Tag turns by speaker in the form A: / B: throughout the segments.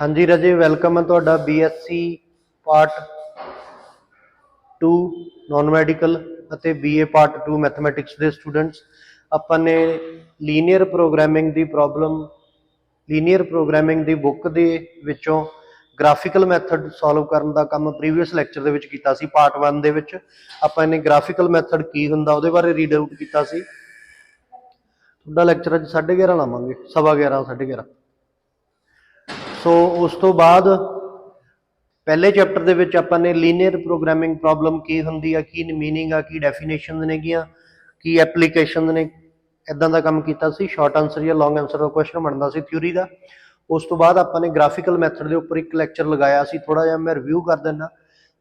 A: हाँ जी राजे, वेलकम है तुहाडा BSc पार्ट 2 नॉन मैडिकल ਅਤੇ BA पार्ट 2 मैथमैटिक्स के स्टूडेंट्स। ਆਪਾਂ ਨੇ ਲੀਨੀਅਰ ਪ੍ਰੋਗਰਾਮਿੰਗ ਦੀ ਪ੍ਰੋਬਲਮ ਲੀਨੀਅਰ ਪ੍ਰੋਗਰਾਮਿੰਗ ਦੀ ਬੁੱਕ ਦੇ ਵਿੱਚੋਂ ਗ੍ਰਾਫਿਕਲ ਮੈਥਡ ਸੋਲਵ ਕਰਨ ਦਾ ਕੰਮ ਪ੍ਰੀਵੀਅਸ ਲੈਕਚਰ ਦੇ ਵਿੱਚ ਕੀਤਾ ਸੀ। ਪਾर्ट 1 ਦੇ ਵਿੱਚ ਆਪਾਂ ਨੇ ਗ੍ਰਾਫਿਕਲ ਮੈਥਡ ਕੀ ਹੁੰਦਾ ਉਹਦੇ ਬਾਰੇ ਰੀਡ ਆਊਟ ਕੀਤਾ ਸੀ। ਤੁਹਾਡਾ ਲੈਕਚਰ ਅੱਜ 11:30 ਲਾਵਾਂਗੇ, 11:15 11:30। सो उस तो बाद पहले चैप्टर दे विच आपां ने लीनियर प्रोग्रामिंग प्रॉब्लम की हुंदी है, की मीनिंग आ, की डेफिनेशन नेगियां, की एप्लीकेशन ने, इदां दा काम कीता सी। शॉर्ट आंसर या लॉन्ग आंसर का क्वेश्चन बनता सी थ्योरी का। उस तो बाद आपां ने ग्राफिकल मैथड के उपर एक लैक्चर लगाया सी, थोड़ा जिहा मैं रिव्यू कर दिना,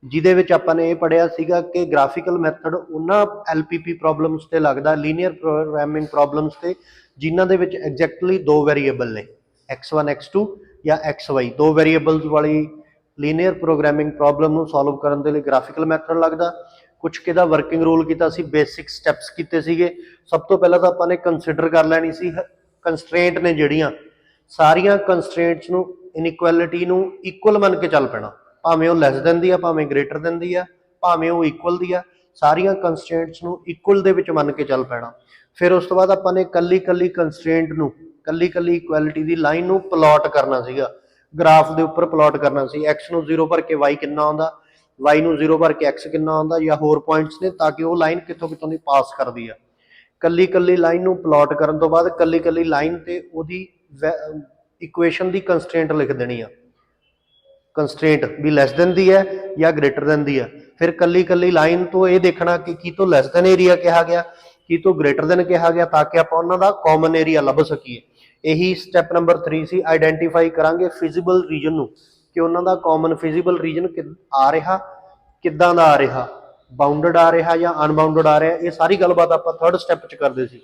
A: जिहदे विच आपां ने यह पढ़िया सीगा कि ग्राफिकल मैथड उन्हां LPP प्रॉब्लम्स ते लगदा, लीनियर प्रोग्रामिंग प्रॉब्लम्स ते जिन्हां दे विच एग्जैक्टली दो वेरीएबल ने, x1 x2 या XY, दो वेरीएबल्स वाली लीनियर प्रोग्रामिंग प्रॉब्लम नूं सॉल्व करन दे लई ग्राफिकल मैथड लगदा। कुछ किहदा वर्किंग रूल कीता सी, बेसिक स्टैप्स कीते सीगे। सब तो पहला तो आपां ने कंसीडर कर लैनी सी कंसट्रेंट ने जिहड़ियां सारियां कंसट्रेंट्स नूं इनइक्वैलिटी नूं इक्वल मन के चल पैना, भावें वो लैस दैन दी आ, भावें ग्रेटर दैन दी आ, भावें वो इक्वल दी आ, सारियां कंसट्रेंट्स नूं इक्वल दे विच मन के चल पैना। फिर उस तो बाद आपां ने कल्ली कल्ली कंसट्रेंट नूं, कल्ली कल्ली इक्वैलिटी की लाइन नूं प्लॉट करना सीगा, ग्राफ के उपर प्लॉट करना सी। एक्स नूं 0 भर के वाई कितना आउंदा, वाई नूं 0 भर के एक्स कितना आउंदा, या होर पॉइंट्स ने, ताकि वो लाइन कितों कितों दी पास करदी आ। कल्ली कल्ली लाइन नूं प्लॉट करन तो बाद कल्ली कल्ली लाइन ते उहदी इक्वेशन की कंसट्रेंट लिख देनी आ, कंसट्रेंट भी लैस दैन दी है या ग्रेटर दैन दी है। फिर कल्ली कल्ली लाइन तो ये देखना कि की तो लैस दैन एरिया कहा गया, की तो ग्रेटर दैन कहा गया, ताकि आप उन्हां दा कॉमन एरिया लभ सकीए। यही स्टैप नंबर 3 सी, आइडेंटिफाई करांगे फिजिबल रीजन नूं कि उन्हां दा कॉमन फिजिबल रीजन आ रहा, किद्दां दा आ रहा, बाउंडड आ रहा या अनबाउंडड आ रहा। ये सारी गलबात आपां थर्ड स्टैप च करदे सी।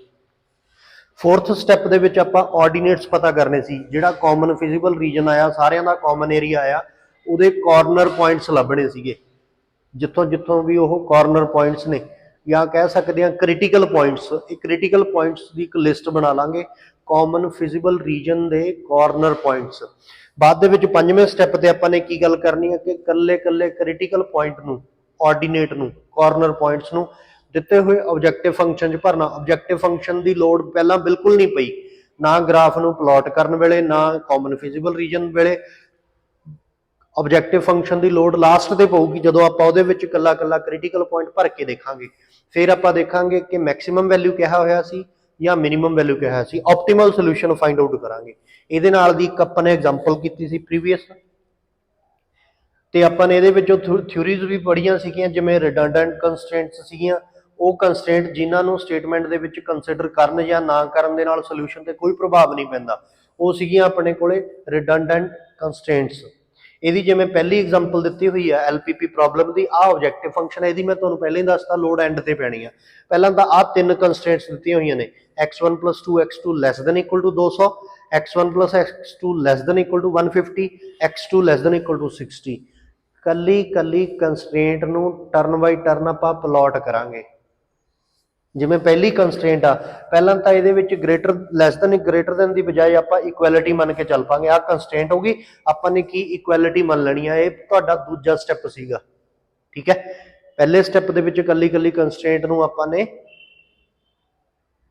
A: फोर्थ स्टैप दे विच आपां ऑर्डीनेट्स पता करने सी, जिहड़ा कॉमन फिजिबल रीजन आया, सारियां दा कॉमन एरिया आया, उहदे कॉर्नर पॉइंट्स लभणे सीगे, जिथों जिथों भी वो कॉर्नर पॉइंट्स ने, या कह सकते हैं क्रिटिकल पॉइंट्स। एक क्रिटिकल पॉइंट्स की एक लिस्ट बना लांगे, कॉमन फिजिबल रीजन के कॉर्नर पॉइंट्स। बाद दे विच पंजवें स्टैप ते आपां ने की गल करनी है कि कल्ले कल्ले क्रिटिकल पॉइंट नूं, ऑर्डीनेट नूं, कॉर्नर पॉइंट्स नूं दिते हुए ऑब्जेक्टिव फंक्शन च भरना। ऑब्जेक्टिव फंक्शन की लोड़ पहला बिल्कुल नहीं पई, ना ग्राफ नूं प्लॉट करन वेले, ना कॉमन फिजिबल रीजन वेले। ऑब्जेक्टिव फंक्शन की लोड़ लास्ट ते पऊगी जदों आपां उहदे विच कल्ला कल्ला क्रिटिकल पॉइंट भर के देखांगे। फिर आपां देखांगे कि मैक्सिमम वैल्यू कहा होया सी या मिनिमम वैल्यू कहा सी, ऑप्टीमल सोल्यूशन फाइंड आउट करांगे। इहदे नाल दी एक आपां ने एग्जांपल कीती सी प्रीवियस, ते आपां ने इहदे विचों थ्योरीज भी पढ़ियां सीगियां, जिवें रिडंडेंट कंसट्रेंट्स सीगियां, वो कंसट्रेंट जिन्हां नूं स्टेटमेंट दे विच कंसीडर करन या ना करन दे नाल सोल्यूशन ते कोई प्रभाव नहीं पैंदा, वो सीगियां अपने कोले रिडंडेंट कंसट्रेंट्स। यदि जिवें पहली एग्जांपल दी हुई है LPP प्रॉब्लम की, आ ऑब्जेक्टिव फंक्शन है, यदि मैं तुहानूं पहले ही दसता, लोड एंड ते पैनी है। पहलां तां आ तीन कंसट्रेंट्स दित्तियां होईयां ने, x1 + 2x2 less than equal to 200, x1 + x2 less than equal to 150, x2 less than equal to 60। कल्ली कल्ली कंसट्रेंट नूं टर्न बाई टर्न आपां प्लॉट करांगे। जिवें पहली कंसट्रेंट आ, पहलां तां इहदे विच ग्रेटर दैन दी बजाय आपां इक्वैलिटी मन के चल पांगे। आ कंसट्रेंट होगी, आपां ने की इक्वैलिटी मन लैनी है। इह तुहाडा दूजा स्टैप सीगा, ठीक है। पहले स्टैप दे विच कल्ली कल्ली कंसट्रेंट नूं आपां ने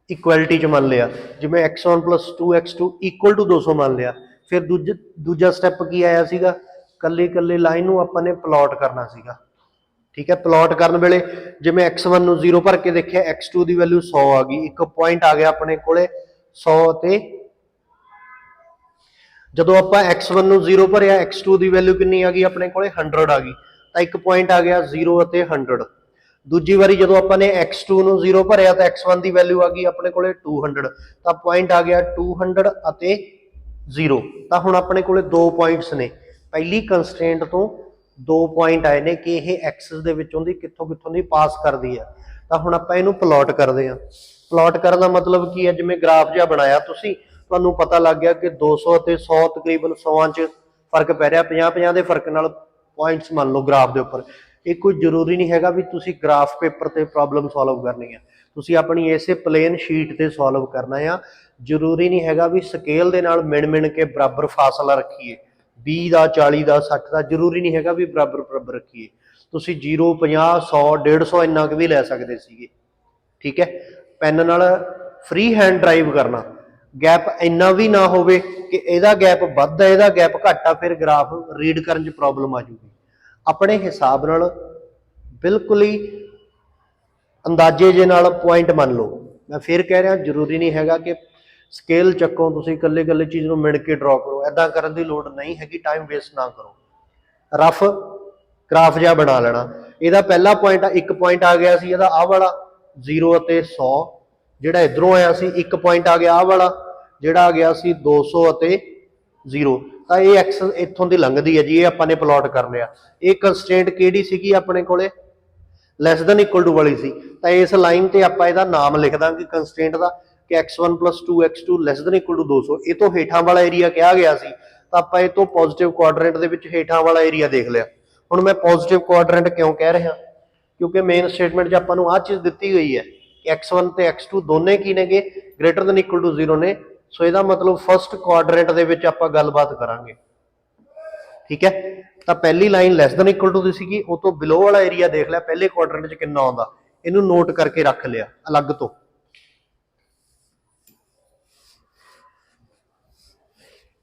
A: इक्वैलिटी च मन लिया, जिवें x1 + 2x2 = 200 मान लिया। फिर दूजा स्टैप की आया सीगा, कल्ली कल्ली लाइन नूं आपां ने प्लॉट करना सीगा, ठीक है। प्लॉट करन वेले जिवें x1 नूं 0 भर के देखिया, x2 की वैल्यू 100 आ गई, एक पॉइंट आ गया अपने कोले 100 ते जदों आपां x1 नूं 0 भरिया, x2 की वैल्यू कितनी आ गई अपने कोले 100 आ गई, तो एक पॉइंट आ गया 0 ते 100। दूजी बारी जदों आपां ने x2 नूं 0 भरिया, तो x1 की वैल्यू आ गई अपने कोले 200, तो पॉइंट आ गया 200 अते 0। तो हुण अपने कोले दो पॉइंट्स ने, पहली कंसट्रेंट तो दो पॉइंट आए ने कि यह एक्सिस दे विचों दी कित्थों कित्थों दी पास करदी है। तो हुण आपां इहनूं प्लॉट करदे हां। प्लॉट करन दा मतलब की है, जिवें ग्राफ जिहा बनाया तुसीं, तुहानूं पता लग गया कि 200 ते 100 तकरीबन 100 च फर्क पै रहा, 50-50 के फर्क नाल पॉइंट्स मान लो ग्राफ के उपर। ये कोई जरूरी नहीं हैगा भी तुसीं ग्राफ पेपर ते प्रॉब्लम सॉल्व करनी है, तुसीं अपनी इसे प्लेन शीट ते सॉल्व करना है। जरूरी नहीं हैगा भी स्केल दे नाल मिण मिण के बराबर फासला रखिए, 20 ਦਾ 40 ਦਾ 60 ਦਾ ਜ਼ਰੂਰੀ ਨਹੀਂ ਹੈਗਾ ਵੀ ਬਰਾਬਰ ਬਰਾਬਰ ਰੱਖੀਏ, ਤੁਸੀਂ 0 50 100 150 ਇੰਨਾ ਕੁ ਵੀ ਲੈ ਸਕਦੇ ਸੀਗੇ। ਠੀਕ ਹੈ, ਪੈਨ ਨਾਲ ਫ੍ਰੀ ਹੈਂਡ ਡਰਾਈਵ ਕਰਨਾ, ਗੈਪ ਇੰਨਾ ਵੀ ਨਾ ਹੋਵੇ ਕਿ ਇਹਦਾ ਗੈਪ ਵੱਧ ਹੈ ਇਹਦਾ ਗੈਪ ਘੱਟ ਆ, ਫਿਰ ਗ੍ਰਾਫ ਰੀਡ ਕਰਨ 'ਚ ਪ੍ਰੋਬਲਮ ਆ ਜੂਗੀ। ਆਪਣੇ ਹਿਸਾਬ ਨਾਲ ਬਿਲਕੁਲ ਹੀ ਅੰਦਾਜ਼ੇ ਜੇ ਨਾਲ ਪੁਆਇੰਟ ਮੰਨ ਲਓ। ਮੈਂ ਫਿਰ ਕਹਿ ਰਿਹਾ ਜ਼ਰੂਰੀ ਨਹੀਂ ਹੈਗਾ ਕਿ ਸਕੇਲ ਚੱਕੋ ਤੁਸੀਂ ਇਕੱਲੇ ਇਕੱਲੇ ਚੀਜ਼ ਨੂੰ ਮਿਣ ਕੇ ਡਰਾ ਕਰੋ, ਐਦਾਂ ਕਰਨ ਦੀ ਲੋੜ ਨਹੀਂ ਹੈਗੀ, ਟਾਈਮ ਵੇਸਟ ਨਾ ਕਰੋ। ਰਫ ਗ੍ਰਾਫ ਜਿਹਾ ਬਣਾ ਲੈਣਾ। ਇਹਦਾ ਪਹਿਲਾ ਪੁਆਇੰਟ ਆ, ਇੱਕ ਪੁਆਇੰਟ ਆ ਗਿਆ ਸੀ ਇਹਦਾ ਆਹ ਵਾਲਾ 0 ਅਤੇ 100, ਜਿਹੜਾ ਇਧਰੋਂ ਆਇਆ ਸੀ ਇੱਕ ਪੁਆਇੰਟ ਆ ਗਿਆ ਆਹ ਵਾਲਾ ਜਿਹੜਾ ਆ ਗਿਆ ਸੀ 200 ਅਤੇ 0। ਤਾਂ ਇਹ ਐਕਸ ਇੱਥੋਂ ਦੀ ਲੰਘਦੀ ਹੈ ਜੀ, ਇਹ ਆਪਾਂ ਨੇ ਪਲਾਟ ਕਰ ਲਿਆ। ਇਹ ਕੰਸਟ੍ਰੇਂਟ ਕਿਹੜੀ ਸੀਗੀ ਆਪਣੇ ਕੋਲੇ, ਲੈਸ ਦੈਨ ਇਕੁਅਲ ਟੂ ਵਾਲੀ ਸੀ। ਤਾਂ ਇਸ ਲਾਈਨ ਤੇ ਆਪਾਂ ਇਹਦਾ ਨਾਮ ਲਿਖ ਦਾਂਗੇ ਕੰਸਟ੍ਰੇਂਟ ਦਾ ਕਿ x1 + 2x2 lace than equal to 200। ਇਹ ਤੋਂ ਹੇਠਾਂ ਵਾਲਾ ਏਰੀਆ ਕਿਹਾ ਗਿਆ ਸੀ, ਤਾਂ ਆਪਾਂ ਇਹ ਤੋਂ ਪੋਜ਼ਿਟਿਵ ਕੁਆਡਰੈਂਟ ਦੇ ਵਿੱਚ ਹੇਠਾਂ ਵਾਲਾ ਏਰੀਆ ਦੇਖ ਲਿਆ। ਹੁਣ ਮੈਂ ਪੋਜ਼ਿਟਿਵ ਕੁਆਡਰੈਂਟ ਕਿਉਂ ਕਹਿ ਰਿਹਾ, ਕਿਉਂਕਿ ਮੇਨ ਸਟੇਟਮੈਂਟ 'ਚ ਆਪਾਂ ਨੂੰ ਆਹ ਚੀਜ਼ ਦਿੱਤੀ ਹੋਈ ਹੈ ਕਿ x1 ਤੇ x2 ਦੋਨੇ ਕੀ ਨੇਗੇ, ਗ੍ਰੇਟਰ ਦੈਨ ਇਕੁਅਲ ਟੂ 0 ਨੇ। ਸੋ ਇਹਦਾ ਮਤਲਬ ਫਸਟ ਕੁਆਡਰੈਂਟ ਦੇ ਵਿੱਚ ਆਪਾਂ ਗੱਲਬਾਤ ਕਰਾਂਗੇ। ਠੀਕ ਹੈ, ਤਾਂ ਪਹਿਲੀ line less than equal to ਦੀ ਸੀਗੀ, ਉਹ ਤੋਂ ਬਿਲੋ ਵਾਲਾ ਏਰੀਆ ਦੇਖ ਲਿਆ ਪਹਿਲੇ ਕੁਆਡਰੈਂਟ 'ਚ ਕਿੰਨਾ ਆਉਂਦਾ, ਇਹਨੂੰ ਨੋਟ ਕਰਕੇ ਰੱਖ ਲਿਆ ਅਲੱਗ ਤੋਂ।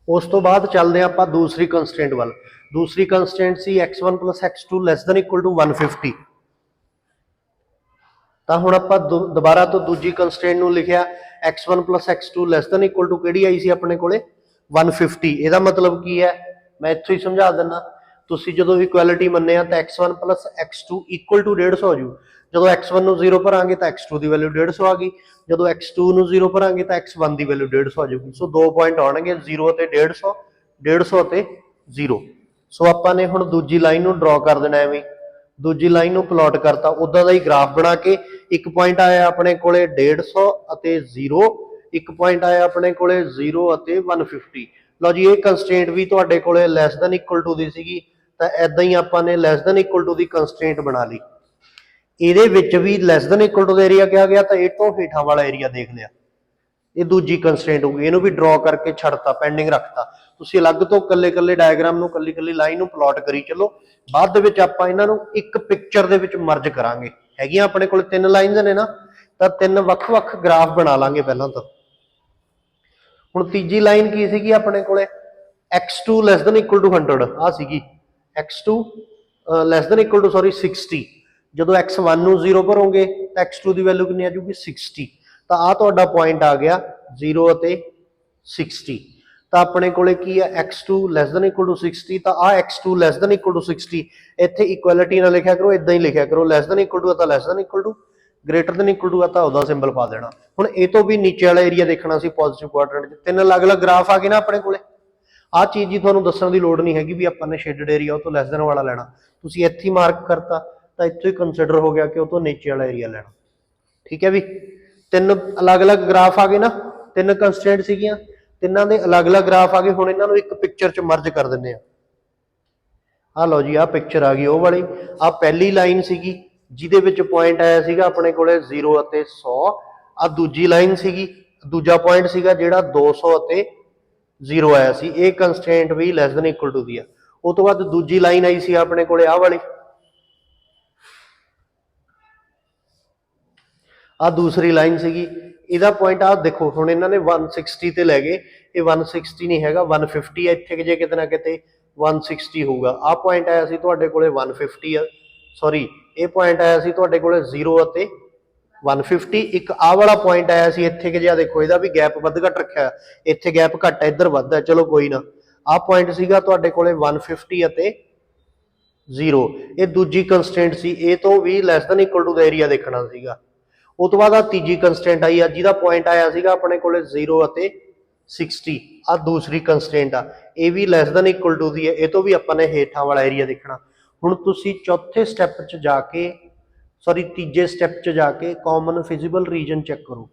A: ਉਸ ਤੋਂ ਬਾਅਦ ਚੱਲਦੇ ਹਾਂ ਆਪਾਂ ਦੂਸਰੀ ਕੰਸਟ੍ਰੇਂਟ ਵੱਲ। ਦੂਸਰੀ ਕੰਸਟ੍ਰੇਂਟ ਸੀ x1 + x2 less than equal to 150। ਤਾਂ ਹੁਣ ਆਪਾਂ ਦੁਬਾਰਾ ਤੋਂ ਦੂਜੀ ਕੰਸਟ੍ਰੇਂਟ ਨੂੰ ਲਿਖਿਆ x1 + x2 less than equal to ਕਿਹੜੀ ਆਈ ਸੀ ਆਪਣੇ ਕੋਲੇ 150। ਇਹਦਾ ਮਤਲਬ ਕੀ ਹੈ, ਮੈਂ ਇੱਥੋਂ ਹੀ ਸਮਝਾ ਦਿੰਦਾ। ਤੁਸੀਂ ਜਦੋਂ ਇਕੁਐਲਿਟੀ ਮੰਨਿਆ ਤਾਂ x1 + x2 ਇਕੁਅਲ ਟੂ 150 ਹੋ ਜੂ। ਜਦੋਂ x1 ਨੂੰ 0 ਭਰਾਂਗੇ ਤਾਂ x2 ਦੀ ਵੈਲਿਊ 150 ਆ ਗਈ, ਜਦੋਂ x2 ਨੂੰ 0 ਭਰਾਂਗੇ ਤਾਂ x1 ਦੀ ਵੈਲਿਊ 150 ਆ ਜਾਊਗੀ। ਸੋ ਦੋ ਪੁਆਇੰਟ ਆਉਣਗੇ 0 ਅਤੇ 150, 150 ਅਤੇ 0। ਸੋ ਆਪਾਂ ਨੇ ਹੁਣ ਦੂਜੀ ਲਾਈਨ ਨੂੰ ਡਰਾ ਕਰ ਦੇਣਾ ਐਵੇਂ, ਦੂਜੀ ਲਾਈਨ ਨੂੰ ਪਲਾਟ ਕਰਤਾ, ਉਦਾਂ ਦਾ ਹੀ ਗ੍ਰਾਫ ਬਣਾ ਕੇ ਇੱਕ ਪੁਆਇੰਟ ਆਇਆ ਆਪਣੇ ਕੋਲੇ 150 ਅਤੇ 0, ਇੱਕ ਪੁਆਇੰਟ ਆਇਆ ਆਪਣੇ ਕੋਲੇ 0 ਅਤੇ 150। ਲਓ ਜੀ, ਇਹ ਕੰਸਟ੍ਰੇਂਟ ਵੀ ਤੁਹਾਡੇ ਕੋਲੇ ਲੈਸ ਦੈਨ ਇਕੁਅਲ ਟੂ ਦੀ ਸੀਗੀ, ਤਾਂ ਐਦਾਂ ਹੀ ਆਪਾਂ ਨੇ ਲੈਸ ਦੈਨ ਇਕੁਅਲ ਟੂ ਦੀ ਕੰਸਟ੍ਰੇਂਟ ਬਣਾ ਲਈ। ਇਹਦੇ ਵਿੱਚ ਵੀ ਲੈਸ ਦੈਨ ਇਕੁਅਲ ਟੂ ਦਾ ਏਰੀਆ ਕਿਹਾ ਗਿਆ, ਤਾਂ ਇਹ ਤੋਂ ਹੇਠਾਂ ਵਾਲਾ ਏਰੀਆ ਦੇਖ ਲਿਆ। ਇਹ ਦੂਜੀ ਕੰਸਟ੍ਰੇਂਟ ਹੋਊਗੀ, ਇਹਨੂੰ ਵੀ ਡਰਾ ਕਰਕੇ ਛੱਡਤਾ, ਪੈਂਡਿੰਗ ਰੱਖਤਾ। ਤੁਸੀਂ ਅਲੱਗ ਤੋਂ ਕੱਲੇ ਕੱਲੇ ਡਾਇਗਰਾਮ ਨੂੰ ਕੱਲੀ ਕੱਲੀ ਲਾਈਨ ਨੂੰ ਪਲਾਟ ਕਰੀ ਚੱਲੋ। ਬਾਅਦ ਦੇ ਵਿੱਚ ਆਪਾਂ ਇਹਨਾਂ ਨੂੰ ਇੱਕ ਪਿਕਚਰ ਦੇ ਵਿੱਚ ਮਰਜ ਕਰਾਂਗੇ। ਹੈਗੀਆਂ ਆਪਣੇ ਕੋਲ 3 ਲਾਈਨਸ ਨੇ ਨਾ, ਤਾਂ 3 ਵੱਖ-ਵੱਖ ਗ੍ਰਾਫ ਬਣਾ ਲਾਂਗੇ ਪਹਿਲਾਂ ਤਾਂ। ਹੁਣ ਤੀਜੀ ਲਾਈਨ ਕੀ ਸੀਗੀ ਆਪਣੇ ਕੋਲੇ x2 less than equal to 100, ਆ ਸੀਗੀ x2 less than equal to 60। ਜਦੋਂ x1 ਨੂੰ 0 ਭਰੋਗੇ ਤਾਂ x2 ਦੀ ਵੈਲਿਊ ਕਿੰਨੀ ਆ ਜੂਗੀ 60। ਤਾਂ ਆ ਤੁਹਾਡਾ ਪੁਆਇੰਟ ਆ ਗਿਆ 0 ਅਤੇ 60। ਤਾਂ ਆਪਣੇ ਕੋਲੇ ਕੀ ਹੈ x2 less than equal to 60, ਤਾਂ ਆ x2 less than equal to 60। ਇੱਥੇ ਇਕੁਐਲਿਟੀ ਨਾਲ ਲਿਖਿਆ ਕਰੋ, ਇਦਾਂ ਹੀ ਲਿਖਿਆ ਕਰੋ, ਲੈਸ ਦੈਨ ਇਕੁਅਲ ਟੂ ਤਾਂ less than equal to, greater than equal to ਆ ਤਾਂ ਉਹਦਾ ਸਿੰਬਲ ਪਾ ਦੇਣਾ। ਹੁਣ ਇਹ ਤੋਂ ਵੀ ਨੀਚੇ ਵਾਲਾ ਏਰੀਆ ਦੇਖਣਾ ਸੀ ਪੋਜ਼ਿਟਿਵ ਕੁਆਡਰੈਂਟ 'ਚ। 3 ਅਲੱਗ-ਅਲੱਗ ਗ੍ਰਾਫ ਆ ਗਏ ਨਾ ਆਪਣੇ ਕੋਲੇ। ਆਹ ਚੀਜ਼ ਜੀ ਤੁਹਾਨੂੰ ਦੱਸਣ ਦੀ ਲੋੜ ਨਹੀਂ ਹੈਗੀ ਵੀ ਆਪਾਂ ਨੇ ਸ਼ੇਡਡ ਏਰੀਆ ਉਹ ਤੋਂ ਲੈਸ ਦੈਨ ਵਾਲਾ ਲੈਣਾ, ਤੁਸੀਂ ਇੱਥੇ ਹੀ ਮਾਰਕ ਕਰਤਾ ਤਾਂ ਇੱਥੋਂ ਹੀ ਕੰਸੀਡਰ ਹੋ ਗਿਆ ਕਿ ਉਹ ਤੋਂ ਨੀਚੇ ਵਾਲਾ ਏਰੀਆ ਲੈਣਾ। ਠੀਕ ਹੈ ਵੀ, 3 ਅਲੱਗ-ਅਲੱਗ ਗ੍ਰਾਫ ਆ ਗਏ ਨਾ, 3 ਕੰਸਟ੍ਰੇਂਟ ਸੀਗੀਆਂ, ਤਿੰਨਾਂ ਦੇ ਅਲੱਗ-ਅਲੱਗ ਗ੍ਰਾਫ ਆ ਗਏ। ਹੁਣ ਇਹਨਾਂ ਨੂੰ ਇੱਕ ਪਿਕਚਰ 'ਚ ਮਰਜ ਕਰ ਦਿੰਦੇ ਆ। ਆਹ ਲਓ ਜੀ, ਆਹ ਪਿਕਚਰ ਆ ਗਈ ਉਹ ਵਾਲੀ। ਆਹ ਪਹਿਲੀ ਲਾਈਨ ਸੀਗੀ ਜਿਹਦੇ ਵਿੱਚ ਪੁਆਇੰਟ ਆਇਆ ਸੀਗਾ ਆਪਣੇ ਕੋਲੇ 0 ਅਤੇ 100। ਆਹ ਦੂਜੀ ਲਾਈਨ ਸੀਗੀ, ਦੂਜਾ ਪੁਆਇੰਟ ਸੀਗਾ ਜਿਹੜਾ 200 ਅਤੇ 0 ਆਇਆ ਸੀ। ਇਹ ਕੰਸਟ੍ਰੇਂਟ ਵੀ ਲੈਸ ਦੈਨ ਇਕੁਅਲ ਟੂ ਦੀ ਆ। ਉਹ ਤੋਂ ਬਾਅਦ ਦੂਜੀ ਲਾਈਨ ਆਈ ਸੀ ਆਪਣੇ ਕੋਲੇ ਆਹ ਵਾਲੀ, ਆਹ ਦੂਸਰੀ ਲਾਈਨ ਸੀਗੀ। ਇਹਦਾ ਪੁਆਇੰਟ ਆਹ ਦੇਖੋ, ਹੁਣ ਇਹਨਾਂ ਨੇ 160 ਤੇ ਲੈ ਗਏ, ਇਹ 160 ਨਹੀਂ ਹੈਗਾ 150 ਹੈ। ਇੱਥੇ ਜੇ ਕਿਤੇ ਨਾ ਕਿਤੇ 160 ਹੋਊਗਾ। ਆਹ ਪੁਆਇੰਟ ਆਇਆ ਸੀ ਤੁਹਾਡੇ ਕੋਲੇ 150 ਆ, ਸੌਰੀ ਇਹ ਪੁਆਇੰਟ ਆਇਆ ਸੀ ਤੁਹਾਡੇ ਕੋਲੇ 0 ਅਤੇ 150। ਇੱਕ ਆਹ ਵਾਲਾ ਪੁਆਇੰਟ ਆਇਆ ਸੀ ਇੱਥੇ ਕਿ ਜਿਹਾ ਦੇਖੋ, ਇਹਦਾ ਵੀ ਗੈਪ ਵੱਧ ਘੱਟ ਰੱਖਿਆ, ਇੱਥੇ ਗੈਪ ਘੱਟ ਹੈ ਇੱਧਰ ਵੱਧ ਹੈ, ਚਲੋ ਕੋਈ ਨਾ। ਆਹ ਪੁਆਇੰਟ ਸੀਗਾ ਤੁਹਾਡੇ ਕੋਲੇ 150 ਅਤੇ 0। ਇਹ ਦੂਜੀ ਕੰਸਟ੍ਰੇਂਟ ਸੀ, ਇਹ ਤੋਂ ਵੀ ਲੈਸ ਦੈਨ ਇਕੁਅਲ ਟੂ ਦਾ ਏਰੀਆ ਦੇਖਣਾ ਸੀਗਾ। ਉਹ ਤੋਂ ਬਾਅਦ ਆ ਤੀਜੀ ਕੰਸਟ੍ਰੇਂਟ ਆਈ ਆ ਜਿਹਦਾ ਪੁਆਇੰਟ ਆਇਆ ਸੀਗਾ ਆਪਣੇ ਕੋਲੇ 0 ਅਤੇ 60। ਆ ਦੂਸਰੀ ਕੰਸਟ੍ਰੇਂਟ ਆ, ਇਹ ਵੀ ਲੈਸ ਦੈਨ ਇਕੁਅਲ ਟੂ ਦੀ ਹੈ। ਇਹ ਤੋਂ ਵੀ ਆਪਾਂ ਨੇ ਹੇਠਾਂ ਵਾਲਾ ਏਰੀਆ ਦੇਖਣਾ। ਹੁਣ ਤੁਸੀਂ ਚੌਥੇ ਸਟੈਪ 'ਚ ਜਾ ਕੇ, ਸੌਰੀ ਤੀਜੇ ਸਟੈਪ 'ਚ ਜਾ ਕੇ ਕਾਮਨ ਫਿਜ਼ੀਬਲ ਰੀਜਨ ਚੈੱਕ ਕਰੋ।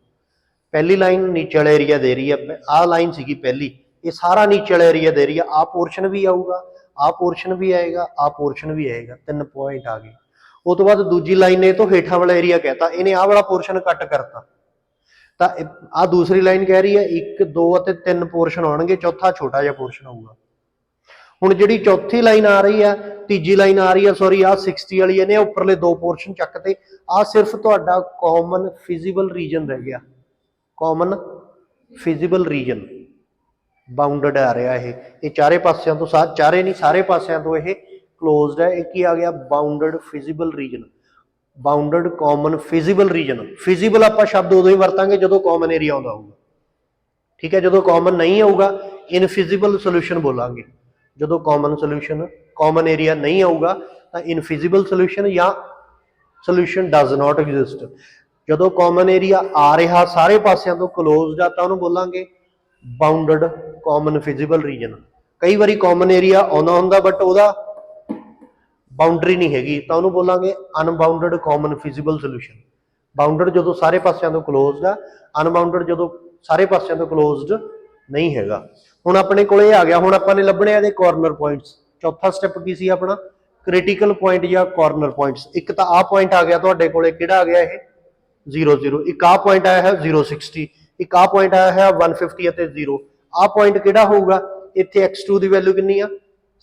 A: ਪਹਿਲੀ ਲਾਈਨ ਨੀਚੇ ਵਾਲਾ ਏਰੀਆ ਦੇ ਰਹੀ ਹੈ, ਆਹ ਲਾਈਨ ਸੀਗੀ ਪਹਿਲੀ, ਇਹ ਸਾਰਾ ਨੀਚੇ ਵਾਲਾ ਏਰੀਆ ਦੇ ਰਹੀ ਆ। ਆਹ ਪੋਰਸ਼ਨ ਵੀ ਆਊਗਾ, ਆਹ ਪੋਰਸ਼ਨ ਵੀ ਆਏਗਾ, ਆਹ ਪੋਰਸ਼ਨ ਵੀ ਆਏਗਾ। 3 ਪੁਆਇੰਟ ਆ ਗਏ। ਉਹ ਤੋਂ ਬਾਅਦ ਦੂਜੀ ਲਾਈਨ ਨੇ ਇਹ ਤੋਂ ਹੇਠਾਂ ਵਾਲਾ ਏਰੀਆ ਕਹਿਤਾ, ਇਹਨੇ ਆਹ ਵਾਲਾ ਪੋਰਸ਼ਨ ਕੱਟ ਕਰਤਾ। ਤਾਂ ਆਹ ਦੂਸਰੀ ਲਾਈਨ ਕਹਿ ਰਹੀ ਹੈ 1 2 ਅਤੇ 3 ਪੋਰਸ਼ਨ ਆਉਣਗੇ, ਚੌਥਾ ਛੋਟਾ ਜਿਹਾ ਪੋਰਸ਼ਨ ਆਊਗਾ। ਹੁਣ ਜਿਹੜੀ ਚੌਥੀ ਲਾइन आ रही है, तीजी लाइन आ रही है, सॉरी आ 60 वाली ने उपरले दो पोर्शन चकते, आ सिर्फ तुहाडा कॉमन फिजिबल रीजन रह गया, कॉमन फिजिबल रीजन बाउंडड आ रहा है, ये चारे पासियां तो चारे नहीं सारे पासियां तो ये क्लोज्ड है। एक ही आ गया bounded feasible region, bounded common feasible reason. Feasible आप शब्द उदों ही वरतांगे जो कॉमन एरिया आउंदा होगा, ठीक है। जो कॉमन नहीं आऊगा इनफिजिबल सोल्यूशन बोलांगे, जो कॉमन सोल्यूशन कॉमन एरिया नहीं आऊगा तो इनफिजिबल सोल्यूशन या सोल्यूशन डज नॉट एग्जिस्ट। जो कॉमन एरिया आ रहा सारे पासियां तो क्लोज्ड आ तो उन्होंने बोलांगे बाउंडड कॉमन फिजिबल रीजन। कई बार कॉमन एरिया आउंदा हुंदा बट उहदा बाउंड्री नहीं हैगी तो उन्होंने बोलांगे अनबाउंडड कॉमन फिजिबल सोल्यूशन। बाउंडड जो सारे पासियां तो क्लोज्ड आ, अनबाउंडड जो सारे पासियां तो क्लोज्ड नहीं हैगा। हुण अपने कोल आ गया, हुण आपां ने लभणे आ कॉर्नर पॉइंट्स। चौथा स्टैप की सी अपना क्रिटिकल पॉइंट या कॉर्नर पॉइंट्स। एक तो आ पॉइंट आ गया तुहाडे कोले, किहड़ा आ गया ये 0 0। एक आ पॉइंट आया है 0 60, एक आ पॉइंट आया है 150 ਅਤੇ 0। आ पॉइंट किहड़ा होगा, इत्थे x2 की वैल्यू कितनी आ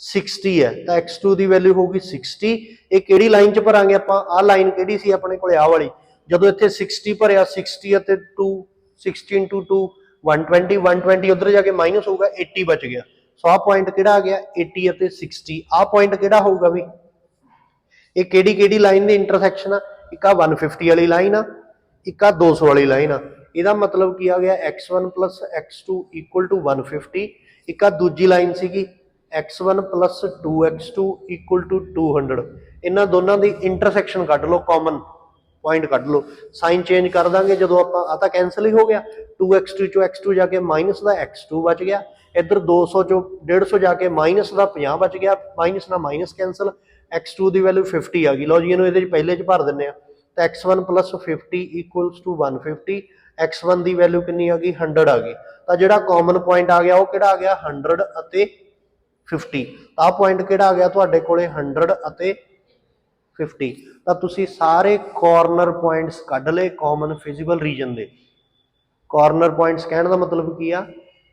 A: 60 है तो x2 की वैल्यू होगी 60। ये किहड़ी लाइन च भरांगे आपां, आ लाइन किहड़ी सी अपने कोले आ वाली। जदों इत्थे 60 भरिया 60 ਅਤੇ 2 60 × 2 120 120 उधर जाके माइनस होगा 80 बच गया। सो आ पॉइंट किहड़ा आ गया 80 ਅਤੇ 60। आ पॉइंट किहड़ा होगा भी, ये किहड़ी लाइन दी इंटरसैक्शन आ, एक आ 150 वाली लाइन आ, एक आ 200 वाली लाइन आ। इहदा मतलब की आ गया x1 + x2 = 150। एक आ दूजी लाइन सीगी x1 + 2x2 = 200। इन्हां दोनों की इंटरसैक्शन कढ लो, कॉमन पॉइंट कढ लो। साइन चेंज कर देंगे जो आप आ तां कैंसल ही हो गया, 2x2 चो x2 जाके माइनस का x2 बच गया, इधर 200 चो 150 जाके माइनस का 50 बच गया, माइनस ना माइनस कैंसल, x2 की वैल्यू 50 आ गई। लो जी इहनूं इहदे पहले च भर दिंदे आ तो x1 + 50 = 150, x1 की वैल्यू कितनी आ गई 100 आ गई। तो जिहड़ा कॉमन पॉइंट आ गया वो किहड़ा आ गया 100 ਅਤੇ 50। आ पॉइंट किहड़ा आ गया तुहाडे कोले 100 ਅਤੇ 50। तो तुसी सारे कॉर्नर पॉइंट्स कढ ले कॉमन फिजिबल रीजन दे। कॉर्नर पॉइंट्स कहने का मतलब की आ,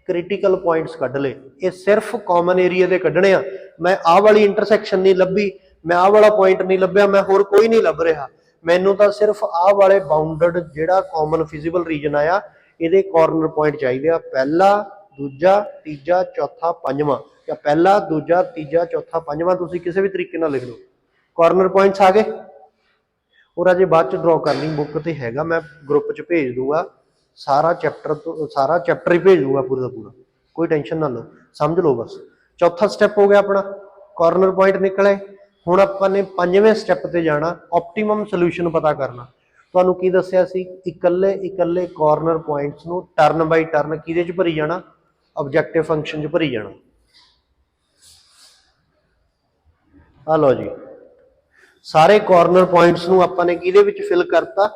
A: क्रिटिकल पॉइंट्स कढ ले। ये सिर्फ कॉमन एरिया दे कढने आ। मैं आ वाली इंटरसैक्शन नहीं लभी, मैं आ वाला पॉइंट नहीं लभ्या, मैं होर कोई नहीं लभ रहा, मैनू तो सिर्फ आ वाले बाउंडड जिहड़ा कॉमन फिजिबल रीजन आया ये कॉर्नर पॉइंट चाहिए। पहला दूजा तीजा चौथा पंजवां, या पहला दूजा तीजा चौथा पंजवां, तुसी किसी भी तरीके नाल लिख लो। कॉर्नर पॉइंट्स आ गए। और अजे बाद च ड्रॉ करनी बुक तो हैगा, मैं ग्रुप च भेज दूंगा सारा चैप्टर, तो सारा चैप्टर ही भेज दूंगा पूरा का पूरा, कोई टेंशन ना लो, समझ लो बस। चौथा स्टैप हो गया अपना, कॉर्नर पॉइंट निकले। हुण आपां ने पंजवें स्टैप ते जाना, ऑप्टिमम सोल्यूशन पता करना। तुहानूं की दस्सिया सी, इकल्ले इकल्ले कॉर्नर पॉइंट्स नूं टर्न बाई टर्न किहदे च भरी जाना, ऑब्जेक्टिव फंक्शन च भरी जाना। आ लो जी सारे कॉर्नर पॉइंट्स नूं आपां ने किहदे विच फिल करता,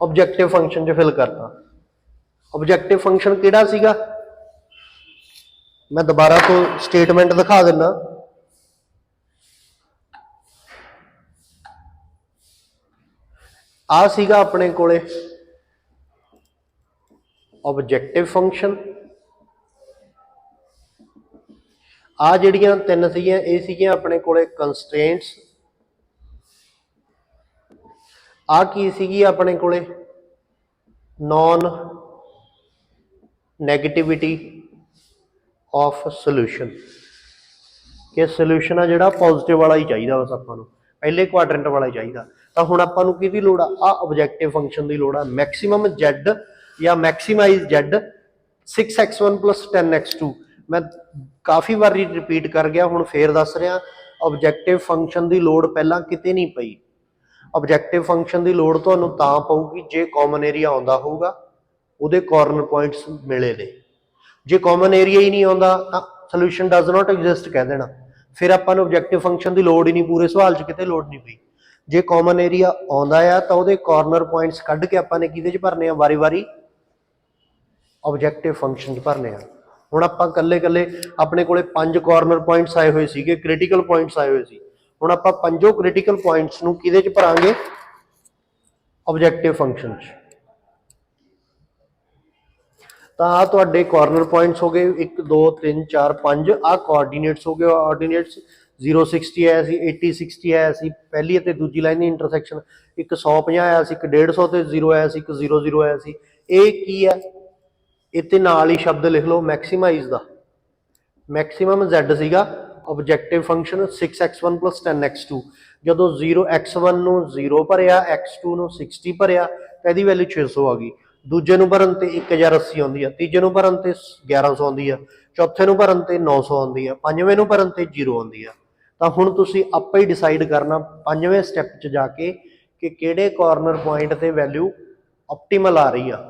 A: ऑब्जेक्टिव फंक्शन च फिल करता। ऑब्जेक्टिव फंक्शन किहड़ा सीगा, मैं दोबारा तो स्टेटमेंट दिखा दिना। आ सीगा अपने कोले ऑब्जेक्टिव फंक्शन, आ जिहड़ियां तीन सीगियां ये सीगियां अपने कोले कंस्ट्रेंट्स, आ की सीगी अपने कोले नॉन नैगेटिविटी ऑफ सोल्यूशन, कि सोल्यूशन आ जिहड़ा पॉजिटिव वाला ही चाहिए बस आपां नूं, पहले क्वाड्रेंट वाला ही चाहिए। तो हुण आपां नूं किहदी लोड़ आ ऑब्जेक्टिव फंक्शन की लोड़ आ। मैक्सीमम Z या मैक्सीमाइज Z 6x1 + 10x2। मैं काफ़ी बार रिपीट कर गया, हुण फिर दस रहा, ऑब्जेक्टिव फंक्शन की लोड़ पहलां किते नहीं पई। ऑब्जेक्टिव फंक्शन की लोड़ तुहानूं तां पऊगी जे कॉमन एरिया आउंदा होऊगा, उहदे कॉर्नर पॉइंट्स मिले ने। जे कॉमन एरिया ही नहीं आउंदा तां सोल्यूशन डज नॉट एग्जिस्ट कह देना, फिर आपां नूं ऑब्जेक्टिव फंक्शन की लोड़ ही नहीं, पूरे सवाल च किते लोड़ नहीं पई। जे कॉमन एरिया आउंदा आ तां उहदे कॉर्नर पॉइंट्स कढ के आपां ने किहदे च भरने आ, वारी वारी ऑब्जेक्टिव फंक्शन च भरने आ। हुण आपां कल्ले कल्ले अपने कोले 5 कॉर्नर पॉइंट्स आए हुए सीगे, क्रिटिकल पॉइंट्स आए हुए सी। हुण आपां पंजों क्रिटिकल पॉइंट्स नूं किहदे च भरांगे, ऑब्जेक्टिव फंक्शन च। ਤਾਂ ਆਹ ਤੁਹਾਡੇ ਕਾਰਨਰ ਪੁਆਇੰਟਸ ਹੋ ਗਏ 1 2 3 4 5 ਆਹ ਕੋਆਰਡੀਨੇਟਸ ਹੋ ਗਏ ਕੋਆਰਡੀਨੇਟਸ 060 ਆਇਆ ਸੀ 80 60 ਆਇਆ ਸੀ ਪਹਿਲੀ ਅਤੇ ਦੂਜੀ ਲਾਈਨ ਦੀ ਇੰਟਰਸੈਕਸ਼ਨ ਇੱਕ 150 ਆਇਆ ਸੀ ਇੱਕ 150 ਤੇ 0 ਆਇਆ ਸੀ ਇੱਕ 00 ਆਇਆ ਸੀ ਇਹ ਕੀ ਹੈ ਇੱਥੇ ਨਾਲ ਹੀ ਸ਼ਬਦ ਲਿਖ ਲਓ ਮੈਕਸਿਮਾਈਜ਼ ਦਾ ਮੈਕਸਿਮਮ z ਸੀਗਾ ਆਬਜੈਕਟਿਵ ਫੰਕਸ਼ਨ 6x1 + 10x2 ਜਦੋਂ 0x1 ਨੂੰ 0 ਭਰਿਆ x2 ਨੂੰ 60 ਭਰਿਆ ਤਾਂ ਇਹਦੀ ਵੈਲਿਊ 600 ਆ ਗਈ ਦੂਜੇ ਨੂੰ ਭਰਨ ਤੇ 1080 ਆਉਂਦੀ ਆ ਤੀਜੇ ਨੂੰ ਭਰਨ ਤੇ 1100 ਆਉਂਦੀ ਆ ਚੌਥੇ ਨੂੰ ਭਰਨ ਤੇ 900 ਆਉਂਦੀ ਆ ਪੰਜਵੇਂ ਨੂੰ ਭਰਨ ਤੇ 0 ਆਉਂਦੀ ਆ ਤਾਂ ਹੁਣ ਤੁਸੀਂ ਆਪੇ ਹੀ ਡਿਸਾਈਡ ਕਰਨਾ ਪੰਜਵੇਂ ਸਟੈਪ 'ਚ ਜਾ ਕੇ ਕਿ ਕਿਹੜੇ ਕਾਰਨਰ ਪੁਆਇੰਟ ਤੇ ਵੈਲਿਊ ਆਪਟੀਮਲ ਆ ਰਹੀ ਆ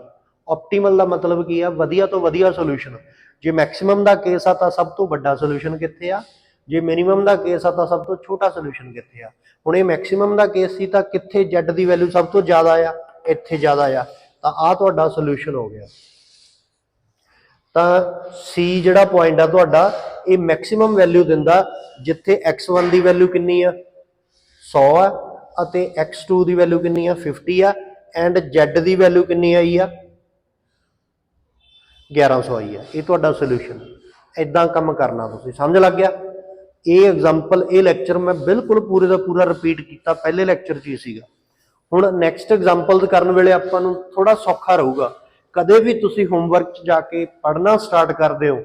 A: ਆਪਟੀਮਲ ਦਾ ਮਤਲਬ ਕੀ ਆ ਵਧੀਆ ਤੋਂ ਵਧੀਆ ਸੋਲੂਸ਼ਨ ਜੇ ਮੈਕਸਿਮਮ ਦਾ ਕੇਸ ਆ ਤਾਂ ਸਭ ਤੋਂ ਵੱਡਾ ਸੋਲੂਸ਼ਨ ਕਿੱਥੇ ਆ ਜੇ ਮਿਨੀਮਮ ਦਾ ਕੇਸ ਆ ਤਾਂ ਸਭ ਤੋਂ ਛੋਟਾ ਸੋਲੂਸ਼ਨ ਕਿੱਥੇ ਆ ਹੁਣ ਇਹ ਮੈਕਸਿਮਮ ਦਾ ਕੇਸ ਸੀ ਤਾਂ ਕਿੱਥੇ z ਦੀ ਵੈਲਿਊ ਸਭ ਤੋਂ ਜ਼ਿਆਦਾ ਆ ਇੱਥੇ ਜ਼ਿਆਦਾ ਆ ਤਾਂ ਆਹ ਤੁਹਾਡਾ ਸੋਲੂਸ਼ਨ ਹੋ ਗਿਆ ਤਾਂ C ਜਿਹੜਾ ਪੁਆਇੰਟ ਆ ਤੁਹਾਡਾ ਇਹ ਮੈਕਸਿਮਮ ਵੈਲਿਊ ਦਿੰਦਾ ਜਿੱਥੇ x1 ਦੀ ਵੈਲਿਊ ਕਿੰਨੀ ਆ 100 ਆ ਅਤੇ x2 ਦੀ ਵੈਲਿਊ ਕਿੰਨੀ ਆ 50 ਆ ਐਂਡ z ਦੀ ਵੈਲਿਊ ਕਿੰਨੀ ਆਈ ਆ 1100 ਆਈ ਆ ਇਹ ਤੁਹਾਡਾ ਸੋਲੂਸ਼ਨ ਇਦਾਂ ਕੰਮ ਕਰਨਾ ਤੁਸੀਂ ਸਮਝ ਲੱਗ ਗਿਆ ਇਹ ਐਗਜ਼ਾਮਪਲ ਇਹ ਲੈਕਚਰ ਮੈਂ ਬਿਲਕੁਲ ਪੂਰੇ ਦਾ ਪੂਰਾ ਰਿਪੀਟ ਕੀਤਾ ਪਹਿਲੇ ਲੈਕਚਰ 'ਚ ਹੀ ਸੀਗਾ ਹੁਣ ਨੈਕਸਟ ਐਗਜ਼ਾਮਪਲਸ ਕਰਨ ਵੇਲੇ ਆਪਾਂ ਨੂੰ ਥੋੜਾ ਸੌਖਾ ਰਹੂਗਾ ਕਦੇ ਵੀ ਤੁਸੀਂ ਹੋਮਵਰਕ 'ਚ ਜਾ ਕੇ ਪੜ੍ਹਨਾ ਸਟਾਰਟ ਕਰਦੇ ਹੋ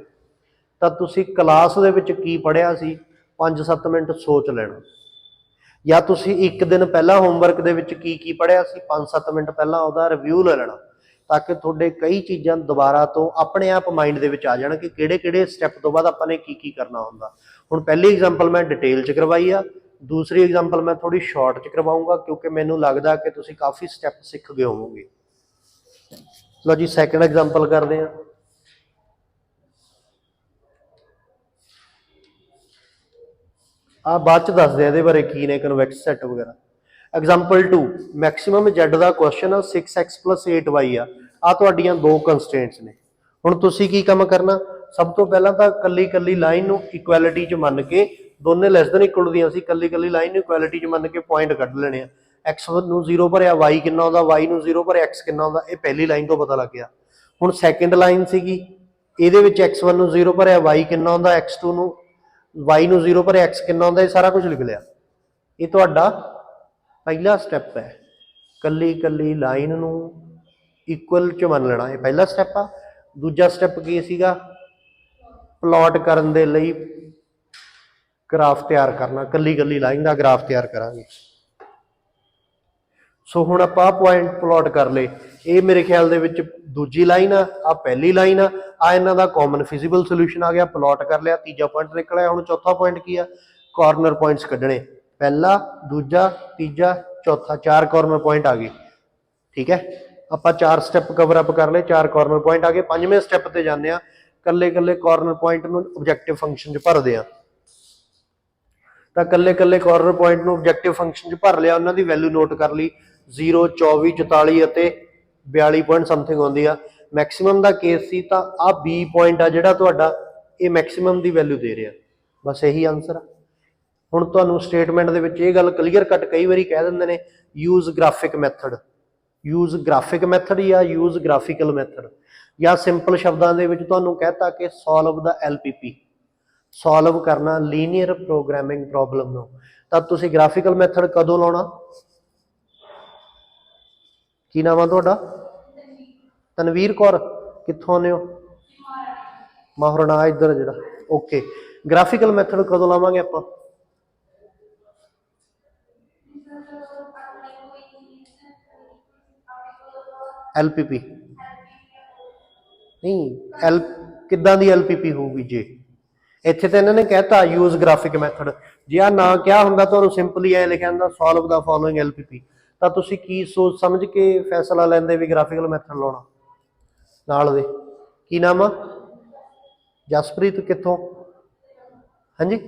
A: ਤਾਂ ਤੁਸੀਂ ਕਲਾਸ ਦੇ ਵਿੱਚ ਕੀ ਪੜ੍ਹਿਆ ਸੀ 5-7 ਮਿੰਟ ਸੋਚ ਲੈਣਾ ਜਾਂ ਤੁਸੀਂ ਇੱਕ ਦਿਨ ਪਹਿਲਾਂ ਹੋਮਵਰਕ ਦੇ ਵਿੱਚ ਕੀ ਪੜ੍ਹਿਆ ਸੀ 5-7 ਮਿੰਟ ਪਹਿਲਾਂ ਉਹਦਾ ਰਿਵਿਊ ਲੈ ਲੈਣਾ ਤਾਂ ਕਿ ਤੁਹਾਡੇ ਕਈ ਚੀਜ਼ਾਂ ਦੁਬਾਰਾ ਤੋਂ ਆਪਣੇ ਆਪ ਮਾਈਂਡ ਦੇ ਵਿੱਚ ਆ ਜਾਣ ਕਿ ਕਿਹੜੇ ਸਟੈਪ ਤੋਂ ਬਾਅਦ ਆਪਾਂ ਨੇ ਕੀ ਕਰਨਾ ਹੁੰਦਾ ਹੁਣ ਪਹਿਲੀ ਐਗਜ਼ਾਮਪਲ ਮੈਂ ਡਿਟੇਲ 'ਚ ਕਰਵਾਈ ਆ ਦੂਸਰੀ ਐਗਜ਼ਾਮਪਲ ਮੈਂ ਥੋੜੀ ਸ਼ਾਰਟ 'ਚ ਕਰਵਾਉਂਗਾ ਕਿਉਂਕਿ ਮੈਨੂੰ ਲੱਗਦਾ ਕਿ ਤੁਸੀਂ ਕਾਫੀ ਸਟੈਪ ਸਿੱਖ ਗਏ ਹੋਵੋਗੇ ਲਓ ਜੀ ਸੈਕੰਡ ਐਗਜ਼ਾਮਪਲ ਕਰਦੇ ਹਾਂ ਆ ਬਾਅਦ 'ਚ ਦੱਸਦੇ ਆ ਇਹਦੇ ਬਾਰੇ ਕੀ ਨੇ ਕਨਵੈਕਸ ਸੈੱਟ ਵਗੈਰਾ ਐਗਜ਼ਾਮਪਲ 2 ਮੈਕਸਿਮਮ z ਦਾ ਕੁਐਸਚਨ ਆ 6x + 8y ਆ ਤੁਹਾਡੀਆਂ ਦੋ ਕੰਸਟ੍ਰੇਂਟਸ ਨੇ ਹੁਣ ਤੁਸੀਂ ਕੀ ਕੰਮ ਕਰਨਾ ਸਭ ਤੋਂ ਪਹਿਲਾਂ ਤਾਂ ਕੱਲੀ ਲਾਈਨ ਨੂੰ ਇਕੁਐਲਿਟੀ 'ਚ ਮੰਨ ਕੇ ਦੋਨੇ ਲੈਸ ਦੈਨ ਇਕੁਅਲ ਦੀਆਂ ਸੀ ਕੱਲੀ ਲਾਈਨ ਨੂੰ ਇਕੁਐਲਿਟੀ 'ਚ ਮੰਨ ਕੇ ਪੁਆਇੰਟ ਕੱਢ ਲੈਣੇ ਆ x ਨੂੰ 0 ਭਰਿਆ y ਕਿੰਨਾ ਆਉਂਦਾ y ਨੂੰ 0 ਭਰਿਆ x ਕਿੰਨਾ ਆਉਂਦਾ ਇਹ ਪਹਿਲੀ ਲਾਈਨ ਤੋਂ ਪਤਾ ਲੱਗ ਗਿਆ ਹੁਣ ਸੈਕਿੰਡ ਲਾਈਨ ਸੀਗੀ ਇਹਦੇ ਵਿੱਚ x1 ਨੂੰ 0 ਭਰਿਆ y ਕਿੰਨਾ ਆਉਂਦਾ x2 ਨੂੰ y ਨੂੰ 0 ਭਰਿਆ x ਕਿੰਨਾ ਆਉਂਦਾ ਇਹ ਸਾਰਾ ਕੁਝ ਲਿਖ ਲਿਆ ਇਹ ਤੁਹਾਡਾ ਪਹਿਲਾ ਸਟੈਪ ਹੈ ਕੱਲੀ ਲਾਈਨ ਨੂੰ ਇਕੁਅਲ 'ਚ ਮੰਨ ਲੈਣਾ ਇਹ ਪਹਿਲਾ ਸਟੈਪ ਆ ਦੂਜਾ ਸਟੈਪ ਕੀ ਸੀਗਾ ਪਲਾਟ ਕਰਨ ਦੇ ਲਈ ਗ੍ਰਾਫ ਤਿਆਰ ਕਰਨਾ ਕੱਲੀ ਲਾਈਨ ਦਾ ਗ੍ਰਾਫ ਤਿਆਰ ਕਰਾਂਗੇ ਸੋ ਹੁਣ ਆਪਾਂ ਪੁਆਇੰਟ ਪਲਾਟ ਕਰ ਲਏ ਇਹ ਮੇਰੇ ਖਿਆਲ ਦੇ ਵਿੱਚ ਦੂਜੀ ਲਾਈਨ ਆ ਪਹਿਲੀ ਲਾਈਨ ਆ ਇਹਨਾਂ ਦਾ ਕਾਮਨ ਫਿਜ਼ੀਬਲ ਸੋਲੂਸ਼ਨ ਆ ਗਿਆ ਪਲਾਟ ਕਰ ਲਿਆ ਤੀਜਾ ਪੁਆਇੰਟ ਨਿਕਲਿਆ ਹੁਣ ਚੌਥਾ ਪੁਆਇੰਟ ਕੀ ਆ ਕਾਰਨਰ ਪੁਆਇੰਟਸ ਕੱਢਣੇ ਪਹਿਲਾ ਦੂਜਾ ਤੀਜਾ ਚੌਥਾ 4 ਕਾਰਨਰ ਪੁਆਇੰਟ ਆ ਗਏ ਠੀਕ ਹੈ ਆਪਾਂ 4 ਸਟੈਪ ਕਵਰ ਅਪ ਕਰ ਲਏ 4 ਕਾਰਨਰ ਪੁਆਇੰਟ ਆ ਗਏ ਪੰਜਵੇਂ ਸਟੈਪ ਤੇ ਜਾਂਦੇ ਆ ਕੱਲੇ ਕਾਰਨਰ ਪੁਆਇੰਟ ਨੂੰ ਆਬਜੈਕਟਿਵ ਫੰਕਸ਼ਨ 'ਚ ਭਰਦੇ ਆ ਤਾਂ ਕੱਲੇ ਕਾਰਨਰ ਪੁਆਇੰਟ ਨੂੰ ਆਬਜੈਕਟਿਵ ਫੰਕਸ਼ਨ 'ਚ ਭਰ ਲਿਆ ਉਹਨਾਂ ਦੀ ਵੈਲਿਊ ਨੋਟ ਕਰ ਲਈ 0 24 44 ਅਤੇ 42 ਪੁਆਇੰਟ ਸਮਥਿੰਗ ਆਉਂਦੀ ਆ ਮੈਕਸਿਮਮ ਦਾ ਕੇਸ ਸੀ ਤਾਂ ਆ B ਪੁਆਇੰਟ ਆ ਜਿਹੜਾ ਤੁਹਾਡਾ ਇਹ ਮੈਕਸਿਮਮ ਦੀ ਵੈਲਿਊ ਦੇ ਰਿਹਾ ਬਸ ਇਹੀ ਆਨਸਰ ਆ ਹੁਣ ਤੁਹਾਨੂੰ ਸਟੇਟਮੈਂਟ ਦੇ ਵਿੱਚ ਇਹ ਗੱਲ ਕਲੀਅਰ ਕੱਟ ਕਈ ਵਾਰੀ ਕਹਿ ਦਿੰਦੇ ਨੇ ਯੂਜ਼ ਗ੍ਰਾਫਿਕ ਮੈਥਡ ਜਾਂ ਯੂਜ਼ ਗ੍ਰਾਫਿਕਲ ਮੈਥਡ ਜਾਂ ਸਿੰਪਲ ਸ਼ਬਦਾਂ ਦੇ ਵਿੱਚ ਤੁਹਾਨੂੰ ਕਹਿਤਾ ਕਿ ਸੋਲਵ ਦਾ LPP ਸੋਲਵ ਕਰਨਾ ਲੀਨੀਅਰ ਪ੍ਰੋਗਰਾਮਿੰਗ ਪ੍ਰੋਬਲਮ ਨੂੰ ਤਾਂ ਤੁਸੀਂ ਗ੍ਰਾਫਿਕਲ ਮੈਥਡ ਕਦੋਂ ਲਾਉਣਾ ਕੀ ਨਾਮ ਆ ਤੁਹਾਡਾ ਤਨਵੀਰ ਕੌਰ ਕਿੱਥੋਂ ਆਉਂਦੇ ਹੋ ਮਹਾਰਾਣਾ ਇੱਧਰ ਜਿਹੜਾ ਓਕੇ ਗ੍ਰਾਫਿਕਲ ਮੈਥਡ ਕਦੋਂ ਲਾਵਾਂਗੇ ਆਪਾਂ LPP ਨਹੀਂ ਕਿੱਦਾਂ ਦੀ LPP ਹੋਊਗੀ ਜੇ ਇੱਥੇ ਤਾਂ ਇਹਨਾਂ ਨੇ ਕਹਿਤਾ ਯੂਜ਼ ਗ੍ਰਾਫਿਕ ਮੈਥਡ ਜੇ ਆ ਨਾ ਕਿਹਾ ਹੁੰਦਾ ਤੁਹਾਨੂੰ ਸਿੰਪਲੀ ਐ ਲਿਖਿਆ ਹੁੰਦਾ ਸੋਲਵ ਦਾ ਫੋਲੋਇੰਗ LPP ਤਾਂ ਤੁਸੀਂ ਕੀ ਸੋਚ ਸਮਝ ਕੇ ਫੈਸਲਾ ਲੈਂਦੇ ਵੀ ਗ੍ਰਾਫਿਕਲ ਮੈਥਡ ਲਾਉਣਾ ਨਾਲ ਦੇ ਕੀ ਨਾਮ ਆ ਜਸਪ੍ਰੀਤ ਕਿੱਥੋਂ ਹਾਂਜੀ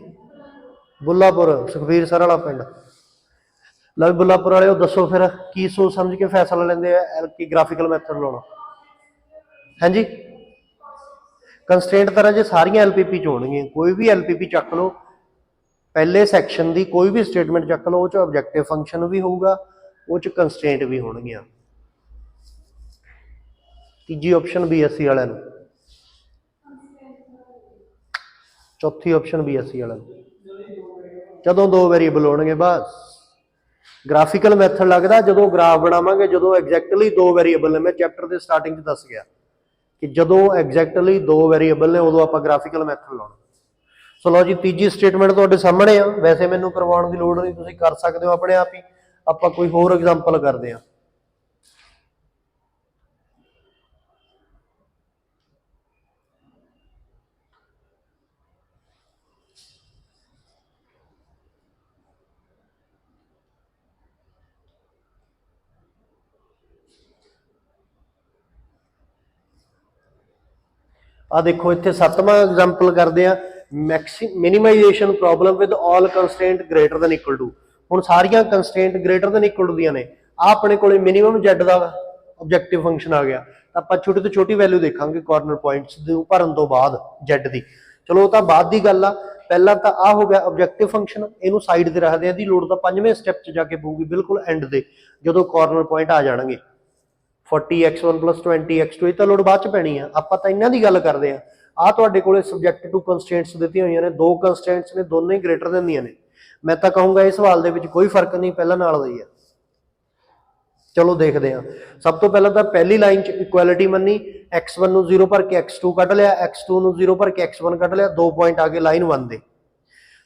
A: ਬੁੱਲਾਪੁਰ ਸੁਖਬੀਰ ਸਰ ਵਾਲਾ ਪਿੰਡ ਲਓ ਬੁੱਲਾਪੁਰ ਵਾਲੇ ਉਹ ਦੱਸੋ ਫਿਰ ਕੀ ਸੋਚ ਸਮਝ ਕੇ ਫੈਸਲਾ ਲੈਂਦੇ ਆ ਕਿ ਗ੍ਰਾਫਿਕਲ ਮੈਥਡ ਲਾਉਣਾ ਹਾਂਜੀ ਕੰਸਟ੍ਰੇਂਟ ਤਰ੍ਹਾਂ ਜੇ ਸਾਰੀਆਂ LPP 'ਚ ਹੋਣਗੀਆਂ ਕੋਈ ਵੀ LPP ਚੱਕ ਲਓ ਪਹਿਲੇ ਸੈਕਸ਼ਨ ਦੀ ਕੋਈ ਵੀ ਸਟੇਟਮੈਂਟ ਚੱਕ ਲਓ ਉਹ 'ਚ ਆਬਜੈਕਟਿਵ ਫੰਕਸ਼ਨ ਵੀ ਹੋਊਗਾ ਉਹ 'ਚ ਕੰਸਟ੍ਰੇਂਟ ਵੀ ਹੋਣਗੀਆਂ ਤੀਜੀ ਆਪਸ਼ਨ BSc ਵਾਲਿਆਂ ਨੂੰ चौथी ऑप्शन BSc वाला जदों दो वेरीएबल होणगे बस ग्राफिकल मैथड लगता जो ग्राफ बनावे जो एग्जैक्टली दो वेरीएबल ने मैं चैप्टर के स्टार्टिंग दस गया कि जो एग्जैक्टली दो वेरीएबल ने उदों आप ग्राफिकल मैथड लाना। सो लो जी तीजी स्टेटमेंट तुहाडे सामने आ वैसे मैनू करवाउण की लोड़ नहीं तुसीं कर सकते हो अपने आप ही। आपां कोई होर एग्जाम्पल करते हैं। आ देखो इत्थे 7वां एग्जाम्पल करते हैं minimisation problem with all constant greater than equal to. हुण सारियां constant greater than equal to दियां ने आ अपने कोले मिनिमम जेड दा ऑब्जेक्टिव फंक्शन आ गया तो आप छोटी तो छोटी वैल्यू देखांगे कॉर्नर पॉइंट्स भरन तो बाद जेड दी। चलो वो तो बाद की गल आ पहला तो आ हो गया ऑब्जेक्टिव फंक्शन इनू साइड ते रखदे आ दी लोड़ तो 5वें स्टैप च जाके पऊगी बिल्कुल एंड ते जदों कॉर्नर पॉइंट आ जाणगे 40x1 + 20x2 तो लोड़ बाद च पैनी है। आपां तां इन्हां दी गल करदे आ। आ तुहाडे कोले सब्जैक्ट टू कंस्ट्रेंट्स दित्तियां होईयां ने दो कंस्ट्रेंट्स ने दोनों ही ग्रेटर दैन दियां ने। मैं तो कहूँगा इस सवाल दे विच कोई फर्क नहीं पहला नाल दा ही है। चलो देखते हैं सब तो पहला तो पहली लाइन च इक्वैलिटी मनी x1 नूं 0 भर के x2 कढ लिया x2 नूं 0 भर के x1 कढ लिया 2 पॉइंट आ गए लाइन 1 दे।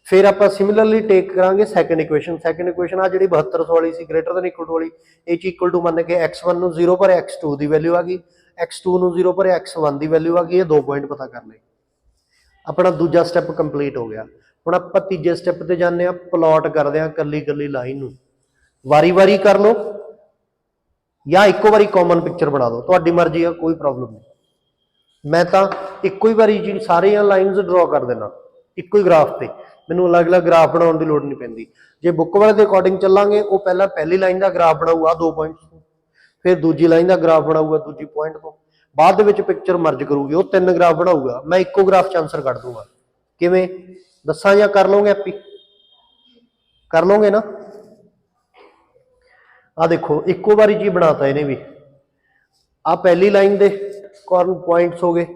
A: फिर आप सिमिलरली टेक करांगे सैकेंड इक्वेशन आ जी 7200 वाली सी ग्रेटर दैन इक्वल टू वाली ये इक्वल टू मन के x1 नूं 0 भरे x2 की वैल्यू आ गई x2 नूं 0 भरे x1 की वैल्यू आ गई ये 2 पॉइंट पता कर ले अपना दूजा स्टैप कंप्लीट हो गया। हुण आपां तीजे स्टैप ते जाने आ प्लॉट करदे आ कल्ली कल्ली लाइन नूं वारी वारी कर लो या इक्को बारी कॉमन पिक्चर बना दो तुहाडी मर्जी है कोई प्रॉब्लम नहीं। मैं तो इक्को ही बारी जी सारी लाइनस ड्रॉ कर देना इक्को ही ग्राफ से मैनू अलग अलग ग्राफ बनाने की लोड़ नहीं पैंदी। जे बुक वाले के अकॉर्डिंग चलांगे वो पहला पहली लाइन का ग्राफ बनाऊगा 2 पॉइंट तो फिर दूजी लाइन का ग्राफ बनाऊगा दूजी पॉइंट तो बाद विच पिक्चर मर्ज करूगी वो 3 ग्राफ बनाऊगा मैं इक्को ग्राफ च आंसर कढ़ दूंगा। किवें दस्सां या कर लोगे आपी कर लोगे ना। आ देखो इक्को बारी जी बनाता इन्हें भी आ पहली लाइन दे कॉर्नर पॉइंट्स हो गए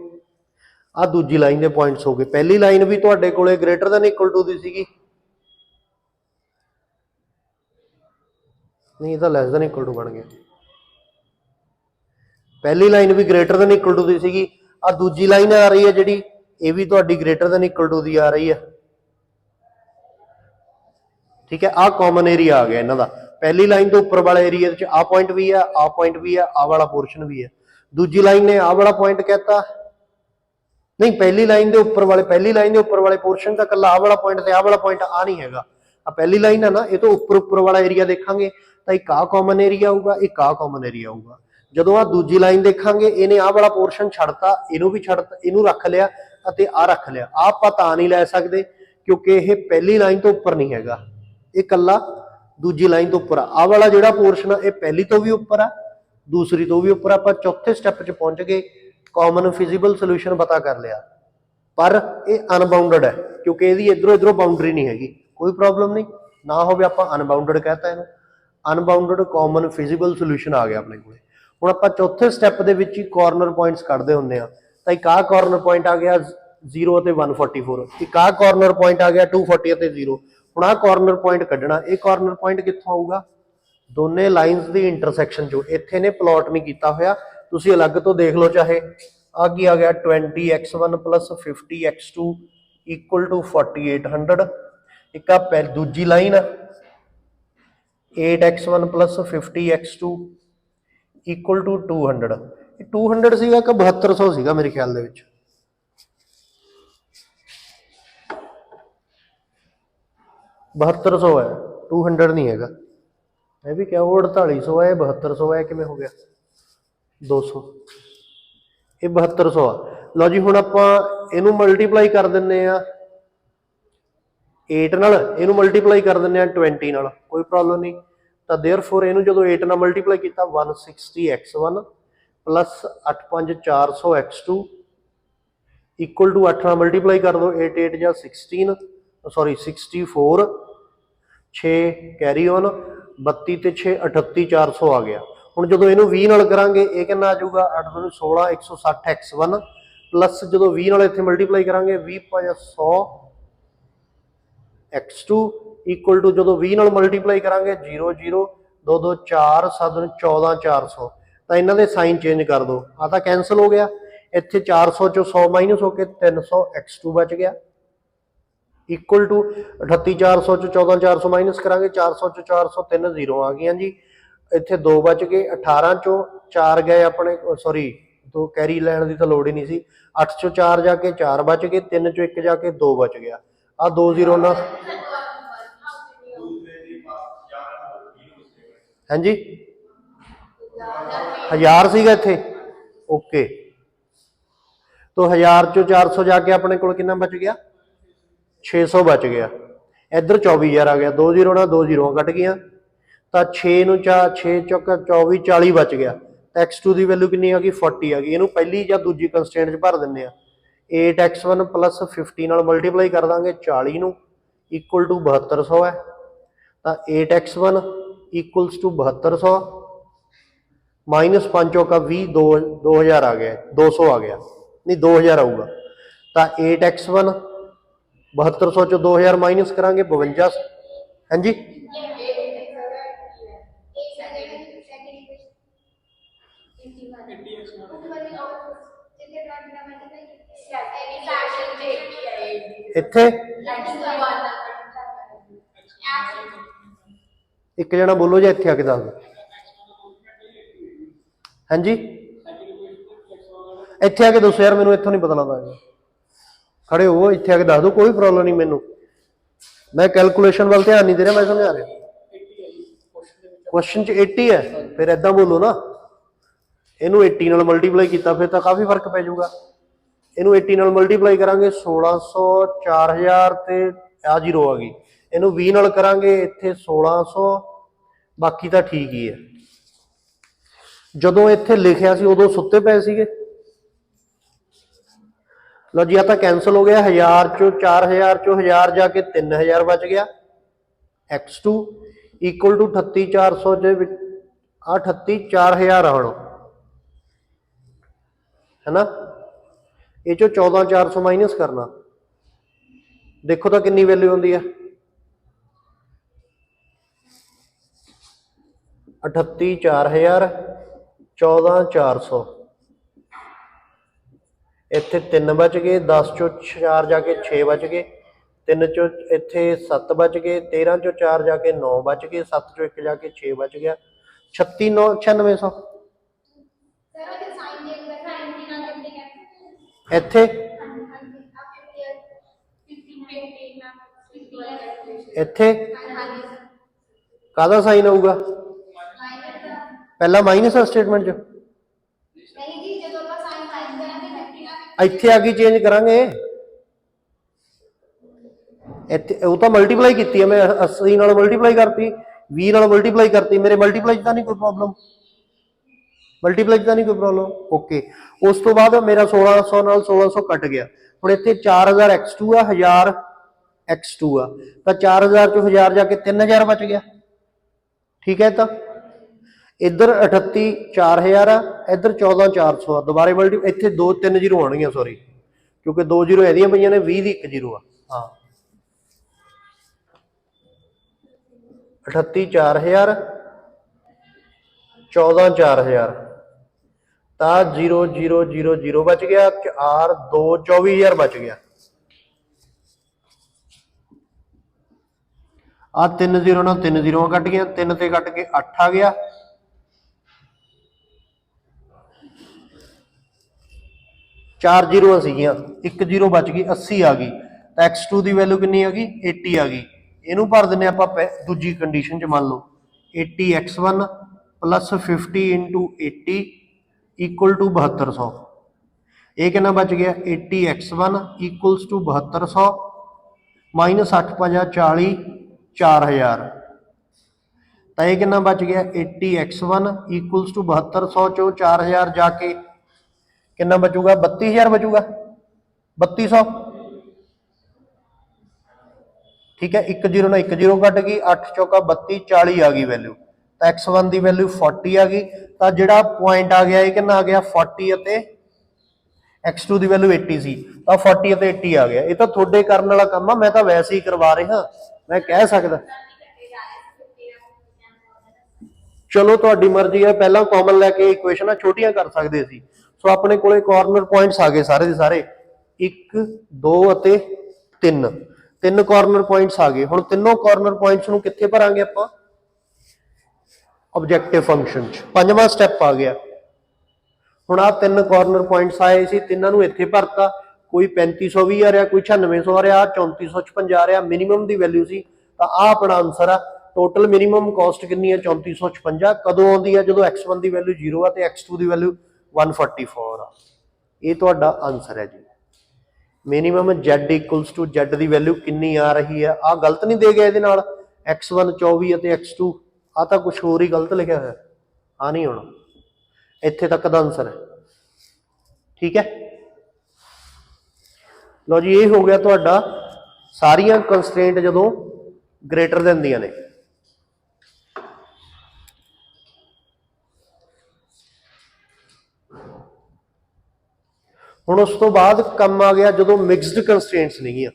A: आ दूजी लाइन के पॉइंट्स हो गए। पहली लाइन भी तुहाडे कोले ग्रेटर दैन इक्वल टू दी सीगी नहीं तो लैस दैन इक्वल टू बन गया। पहली लाइन भी ग्रेटर दैन इक्वल टू दी सीगी आ दूजी लाइन आ रही है जिहड़ी ये भी तुहाडी ग्रेटर दैन इक्वल टू दी आ रही है। ठीक है आ कॉमन एरिया आ गया इन्हां दा पहली लाइन के उपर वाले एरिया आ पॉइंट भी है आ पॉइंट भी है आ वाला पोर्शन भी है। दूजी लाइन ने आ वाला पॉइंट कहता नहीं पहली लाइन के उपर वाले पहली लाइन के उपर वाले पोर्शन का कला आ वाला पॉइंट ते आ वाला पॉइंट आ नहीं हैगा। आ पहली लाइन है ना ये तो उपर उपर वाला एरिया देखांगे तो एक आ कॉमन एरिया आऊगा एक आ कॉमन एरिया आऊगा। जदों आ दूजी लाइन देखांगे इन्हें आ वाला पोर्शन छड़ता इनू भी छड़ता इनू रख लिया अते आ रख लिया आप तां नहीं लै सकदे क्योंकि यह पहली लाइन तो उपर नहीं हैगा ये कला दूजी लाइन तो उपर आ वाला जिहड़ा पोर्शन है पहली तो भी उपर आ दूसरी तो भी उपर आप चौथे स्टैप च पहुंच गए कॉमन फिजिबल सोल्यूशन पता कर लिया पर यह अनबाउंडड है क्योंकि यदि इधरों इधरों बाउंड्री नहीं हैगी कोई प्रॉब्लम नहीं ना हो आप अनबाउंडड कहता है अनबाउंडड कॉमन फिजिबल सोल्यूशन आ गया अपने को। हुण आपां चौथे स्टैप दे विच ही कॉर्नर पॉइंट्स कढदे हुंदे आ तां एक आ कॉर्नर पॉइंट आ गया 0 ते 144 एक आ कॉर्नर पॉइंट आ गया 240 ते 0। हुण आ कॉर्नर पॉइंट कढना ये कॉर्नर पॉइंट कित्थों आऊगा दोने लाइनस दी इंटरसैक्शन चो इत्थे ने प्लॉट नहीं किया होया तुसीं अलग तो देख लो चाहे आ की आ गया 20x1 + 50x2 इक्वल टू 4800 एक आ दूजी line 8x1 + 50x2 equal to 200 200 सीगा कि 7200 सीगा मेरे ख्याल दे विच 7200 है 200 नहीं हैगा मैं भी क्या वो 4800 है 7200 है कि हो गया 200 ये 7200 आ। लो जी हुण आपां इहनूं मल्टीप्लाई कर दिंदे आ 8 नाल इहनूं मल्टीप्लाई कर दिंदे आ 20 नाल कोई प्रॉब्लम नहीं तो देयरफॉर इहनूं जदों 8 नाल मल्टीप्लाई किया 160x1 + 85400x2 इक्वल टू 8 नाल मल्टीप्लाई कर दो 8 8 या 16 सॉरी 64 6 कैरी ऑन 32 ते 6 38400 आ गया। हुण जदों इहनूं 20 नाल करांगे ये कितना आ जाऊगा 8 2 16 160x1 प्लस जो 20 ਨਾਲ ਇੱਥੇ ਮਲਟੀਪਲਾਈ ਕਰਾਂਗੇ 20×100 x2 ਇਕੁਅਲ ਟੂ ਜਦੋਂ 20 ਨਾਲ ਮਲਟੀਪਲਾਈ ਕਰਾਂਗੇ 0 0 2 2 4 7 14 400 ਤਾਂ ਇਹਨਾਂ ਦੇ ਸਾਈਨ ਚੇਂਜ ਕਰ ਦੋ ਆ ਤਾਂ ਕੈਂਸਲ ਹੋ ਗਿਆ ਇੱਥੇ 400 ਚੋਂ 100 ਮਾਈਨਸ ਹੋ ਕੇ 300 x2 ਬਚ ਗਿਆ ਇਕੁਅਲ ਟੂ 38400 ਚੋਂ 14400 ਮਾਈਨਸ ਕਰਾਂਗੇ 400 ਚੋਂ 400 3 0 ਆ ਗਈਆਂ ਜੀ ਇੱਥੇ 2 ਬਚ ਗਏ 18 ਚੋਂ 4 ਗਏ ਆਪਣੇ ਸੌਰੀ ਦੋ कैरी लैन की तो लोड़ ही नहीं सी 8 चो 4 जाके 4 बच गए 3 चो 1 जाके 2 बच गया आ 2 0 ना हाँ जी 1000 सीगा इत्थे ओके तो 1000 चो 400 जाके अपने को कितना बच गया 600 बच गया इधर 24000 आ गया 2 0 ना 2 0 कट गई तो 6 नूं 6 चौका 24 40 बच गया x2 की वैल्यू कितनी आ गई 40 आ गई इनू पहली या दूजी कंसटेंट च भर दें 8x1 प्लस 50 नाल मल्टीप्लाई कर देंगे 40 नू इक्वल टू 7200 है तो 8x1 इक्वल्स टू 7200 माइनस 5 चौका 20 2000 आ गया 200 आ गया नहीं 2000 आऊगा तो 8x1 7200 चो 2000 माइनस करांगे 52 हाँ जी इत्थे एक जना बोलो जी इत्थे आके दस दो हाँ जी इत्थे आके दसो यार मैनू इत्थों नहीं पता लगता खड़े हो इत्थे आके दस दो कोई प्रॉब्लम नहीं मैनू मैं कैलकुलेशन वाल ध्यान नहीं दे रहा मैं समझा रहा क्वेश्चन च 80 है फिर ऐदा बोलो ना इनू 80 नाल मल्टीप्लाई किया फिर तो काफ़ी फर्क पै जाऊगा इनू 80 नाल मल्टीप्लाई करांगे 1600 4000 ते आ 0 आ गई इनू 20 नाल करांगे इत्थे 1600 बाकी तो ठीक ही है जदों इत्थे लिखिया सी उदों सुत्ते पे सीगे लो जी आ तां कैंसल हो गया 1000 चो 4000 चो 1000 जाके 3000 बच गया x2 इक्वल टू 38400 दे विच 38400 ਹੁਣ है ना ये चो 14400 माइनस करना देखो तो कितनी वैल्यू होती है 38,4000 14,400 इत्थे 3 बच गए 10 चो 4 जाके 6 बच गए 3 चो इत्थे 7 बच गए 13 चो 4 जाके 9 बच गए 7 चो 1 जाके 6 बच गया 96,900 इत्थे इत्थे कादा साइन आऊगा पहला माइनस है स्टेटमेंट च इत्थे आगे चेंज करांगे इत्थे वो तो मल्टीप्लाई की है मैं 80 नाल मल्टीप्लाई करती 20 नाल मल्टीप्लाई करती मेरे मल्टीप्लाई का नहीं कोई प्रॉब्लम मल्टीप्लाई का नहीं कोई प्रॉब्लम ओके उस तो बाद मेरा 1600 नाल 1600 कट गया हुण इत्थे 4000 x2 आ 1000 x2 आ तो 4000 चो 1000 जाके 3000 बच गया ठीक है तो इधर 38,4000 आ इधर 14,400 दोबारे मल्टी इत्थे 2 3 जीरो आउणगीਆਂ सॉरी क्योंकि 2 जीरो ਇਹਦੀਆਂ ਪਈਆਂ ਨੇ 20 ਦੀ 1 जीरो आ हाँ 38,4000 14,4000 ता 0 0 0 0 बच गया R 2 24,000 बच गया आ 3 0 ना 3 0 कट गया 3 से कट के 8 आ गया चार जीरो सीगियां 1 जीरो बच गई 80 आ गई तो x2 की वैल्यू कितनी आ गई 80 आ गई इनू भर देने आप दूजी कंडीशन च मान लो 80 x1 plus 50 into 80 equal to 7200 ये कितना बच गया 80 x1 इक्वल्स टू 7200 माइनस 8 5 40 4000 तो ये कितना बच गया 80 x1 इक्वल्स टू 7200 चो 4000 जाके कितना बचूगा 32,000 बचूगा 3200 ठीक है 1 जीरो ना 1 जीरो कट गई 8 चौका 32 40 आ गई वैल्यू तो x1 की वैल्यू 40 आ गई तो जिहड़ा पॉइंट आ गया ये कितना आ गया 40 अते x2 ਦੀ ਵੈਲਿਊ 80 ਸੀ ਤਾਂ 40 ਅਤੇ 80 ਆ ਗਿਆ। ਇਹ ਤਾਂ ਤੁਹਾਡੇ ਕਰਨ ਵਾਲਾ ਕੰਮ ਆ, ਮੈਂ ਤਾਂ ਵੈਸੇ ਹੀ ਕਰਵਾ ਰਿਹਾ, ਮੈਂ ਕਹਿ ਸਕਦਾ। ਚਲੋ ਤੁਹਾਡੀ ਮਰਜ਼ੀ ਹੈ, ਪਹਿਲਾਂ ਕਾਮਨ ਲੈ ਕੇ ਇਕੁਏਸ਼ਨਾਂ ਛੋਟੀਆਂ ਕਰ ਸਕਦੇ ਸੀ। ਸੋ ਆਪਣੇ ਕੋਲੇ ਕਾਰਨਰ ਪੁਆਇੰਟਸ ਆ ਗਏ ਸਾਰੇ ਦੇ ਸਾਰੇ, 1 2 ਅਤੇ 3, ਤਿੰਨ ਕਾਰਨਰ ਪੁਆਇੰਟਸ ਆ ਗਏ। ਹੁਣ ਤਿੰਨੋਂ ਕਾਰਨਰ ਪੁਆਇੰਟਸ ਨੂੰ ਕਿੱਥੇ ਭਰਾਂਗੇ ਆਪਾਂ? ਆਬਜੈਕਟਿਵ ਫੰਕਸ਼ਨ ਚ। ਪੰਜਵਾਂ ਸਟੈਪ ਆ ਗਿਆ। ਹੁਣ ਆਹ ਤਿੰਨ ਕਾਰਨਰ ਪੁਆਇੰਟਸ ਆਏ ਸੀ, ਤਿੰਨਾਂ ਨੂੰ ਇੱਥੇ ਭਰਤਾ। ਕੋਈ 3520 ਆ ਰਿਹਾ, ਕੋਈ 9600 ਆ ਰਿਹਾ, 3456 ਆ ਰਿਹਾ। ਮਿਨੀਮਮ ਦੀ ਵੈਲਿਊ ਸੀ ਤਾਂ ਆਹ ਆਪਣਾ ਆਨਸਰ ਆ। ਟੋਟਲ ਮਿਨੀਮਮ ਕਾਸਟ ਕਿੰਨੀ ਹੈ? 3456। ਕਦੋਂ ਆਉਂਦੀ ਹੈ? ਜਦੋਂ x1 ਦੀ ਵੈਲਿਊ 0 ਆ ਤੇ x2 ਦੀ ਵੈਲਿਊ 144 ਆ। ਇਹ ਤੁਹਾਡਾ ਆਨਸਰ ਹੈ ਜੀ। Minimum z equals to z ਦੀ ਵੈਲਿਊ ਕਿੰਨੀ ਆ ਰਹੀ ਹੈ? ਆਹ ਗਲਤ ਨਹੀਂ ਦੇ ਗਿਆ ਇਹਦੇ ਨਾਲ, x1 24 ਅਤੇ x2 ਆ ਤਾਂ ਕੁਛ ਹੋਰ ਹੀ ਗਲਤ ਲਿਖਿਆ ਹੋਇਆ, ਆ ਨਹੀਂ ਹੋਣਾ। ਇੱਥੇ ਤੱਕ ਦਾ ਆਨਸਰ ਹੈ, ਠੀਕ ਹੈ। ਲਓ ਜੀ, ਇਹ ਹੋ ਗਿਆ ਤੁਹਾਡਾ ਸਾਰੀਆਂ ਕੰਸਟ੍ਰੇਂਟ ਜਦੋਂ ਗ੍ਰੇਟਰ ਦੈਨ ਦੀਆਂ ਨੇ। ਹੁਣ ਉਸ ਤੋਂ ਬਾਅਦ ਕੰਮ ਆ ਗਿਆ ਜਦੋਂ ਮਿਕਸਡ ਕੰਸਟ੍ਰੇਂਟਸ ਨੇਗੀਆਂ।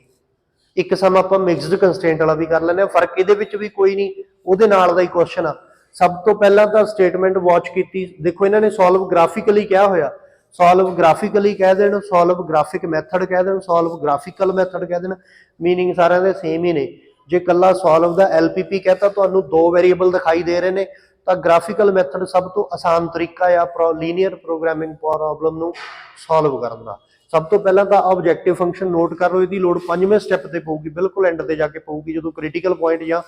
A: ਇੱਕ ਸਮ ਆਪਾਂ ਮਿਕਸਡ ਕੰਸਟ੍ਰੇਂਟ ਵਾਲਾ ਵੀ ਕਰ ਲੈਂਦੇ ਹਾਂ, ਫਰਕ ਇਹਦੇ ਵਿੱਚ ਵੀ ਕੋਈ ਨਹੀਂ, ਉਹਦੇ ਨਾਲ ਦਾ ਹੀ ਕੁਐਸਚਨ ਆ। ਸਭ ਤੋਂ ਪਹਿਲਾਂ ਤਾਂ ਸਟੇਟਮੈਂਟ ਵਾਚ ਕੀਤੀ, ਦੇਖੋ ਇਹਨਾਂ ਨੇ ਸੋਲਵ ਗ੍ਰਾਫਿਕਲੀ ਕਿਹਾ ਹੋਇਆ, ਸੋਲਵ ਗ੍ਰਾਫਿਕਲੀ ਕਹਿ ਦੇਣ, ਸੋਲਵ ਗ੍ਰਾਫਿਕ ਮੈਥਡ ਕਹਿ ਦੇਣ, ਸੋਲਵ ਗ੍ਰਾਫਿਕਲ ਮੈਥਡ ਕਹਿ ਦੇਣ, ਮੀਨਿੰਗ ਸਾਰਿਆਂ ਦੇ ਸੇਮ ਹੀ ਨੇ। ਜੇ ਕੱਲਾ ਸੋਲਵ ਦਾ LPP ਕਹਤਾ, ਤੁਹਾਨੂੰ ਦੋ ਵੇਰੀਏਬਲ ਦਿਖਾਈ ਦੇ ਰਹੇ ਨੇ, ਤਾਂ ਗ੍ਰਾਫਿਕਲ ਮੈਥਡ ਸਭ ਤੋਂ ਆਸਾਨ ਤਰੀਕਾ ਆ ਲੀਨੀਅਰ ਪ੍ਰੋਗਰਾਮਿੰਗ ਪ੍ਰੋਬਲਮ ਨੂੰ ਸੋਲਵ ਕਰਨ ਦਾ। ਸਭ ਤੋਂ ਪਹਿਲਾਂ ਤਾਂ ਆਬਜੈਕਟਿਵ ਫੰਕਸ਼ਨ ਨੋਟ ਕਰ ਲਓ, ਇਹਦੀ ਲੋੜ 5ਵੇਂ ਸਟੈਪ ਤੇ ਪਊਗੀ, ਬਿਲਕੁਲ ਐਂਡ ਤੇ ਜਾ ਕੇ ਪਊਗੀ ਜਦੋਂ ਕ੍ਰਿਟੀਕਲ ਪੁਆਇੰਟ ਜਾਂ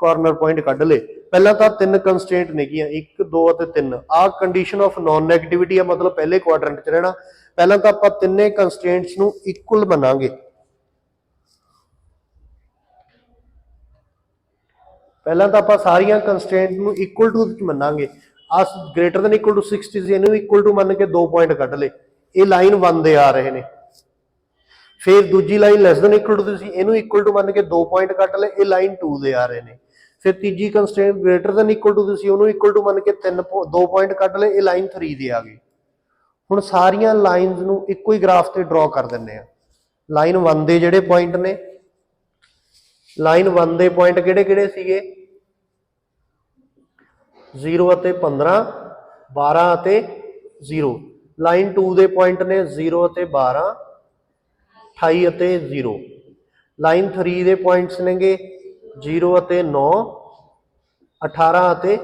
A: ਕਾਰਨਰ ਪੁਆਇੰਟ ਕੱਢ ਲੇ। ਪਹਿਲਾਂ ਤਾਂ ਤਿੰਨ ਕੰਸਟ੍ਰੇਂਟ ਨੇਗੀਆਂ, 1 2 ਅਤੇ 3। ਆਹ ਕੰਡੀਸ਼ਨ ਆਫ ਨॉन ਨੈਗੇਟਿਵਿਟੀ ਆ, ਮਤਲਬ ਪਹਿਲੇ ਕੁਆਡਰੈਂਟ 'ਚ ਰਹਿਣਾ। ਪਹਿਲਾਂ ਤਾਂ ਆਪਾਂ ਤਿੰਨੇ ਕੰਸਟ੍ਰੇਂਟਸ ਨੂੰ ਇਕੁਅਲ ਮੰਨਾਂਗੇ। ਪਹਿਲਾਂ ਤਾਂ ਆਪਾਂ ਸਾਰੀਆਂ ਕੰਸਟ੍ਰੇਂਟ ਨੂੰ ਇਕੁਅਲ ਟੂ ਮੰਨਾਂਗੇ। ਆ ਗ੍ਰੇਟਰ ਦੈਨ ਇਕੁਅਲ ਟੂ 60 ਸੀ, ਇਹਨੂੰ ਇਕੁਅਲ ਟੂ ਮੰਨ ਕੇ 2 ਪੁਆਇੰਟ ਕੱਢ ਲੇ, ਇਹ ਲਾਈਨ 1 ਦੇ ਆ ਰਹੇ ਨੇ। ਫਿਰ ਦੂਜੀ line less than equal to ਸੀ, ਇਹਨੂੰ ਇਕੁਅਲ ਟੂ ਮੰਨ ਕੇ 2 ਪੁਆਇੰਟ ਕੱਢ ਲੇ, ਇਹ ਲਾਈਨ 2 ਦੇ ਆ ਰਹੇ ਨੇ। ਫਿਰ ਤੀਜੀ constraint greater than equal to ਸੀ, ਉਹਨੂੰ ਇਕੁਅਲ ਟੂ ਮੰਨ ਕੇ 2 ਪੁਆਇੰਟ ਕੱਢ ਲੇ, ਇਹ ਲਾਈਨ 3 ਦੇ ਆ ਗਈ। ਹੁਣ ਸਾਰੀਆਂ ਲਾਈਨਸ ਨੂੰ ਇੱਕੋ ਹੀ ਗ੍ਰਾਫ ਤੇ ਡਰਾ ਕਰ ਦਿੰਦੇ ਆ। ਲਾਈਨ 1 ਦੇ ਜਿਹੜੇ ਪੁਆਇੰਟ ਨੇ, ਲਾਈਨ 1 ਦੇ ਪੁਆਇੰਟ ਕਿਹੜੇ ਕਿਹੜੇ ਸੀਗੇ? 0 ਅਤੇ 15, 12 ਅਤੇ 0। ਲਾਈਨ 2 ਦੇ ਪੁਆਇੰਟ ਨੇ 0 ਅਤੇ 12, 28 ਅਤੇ 0। ਲਾਈਨ 3 ਦੇ ਪੁਆਇੰਟਸ ਨੇਗੇ 0 ਅਤੇ 9, 18 ਅਤੇ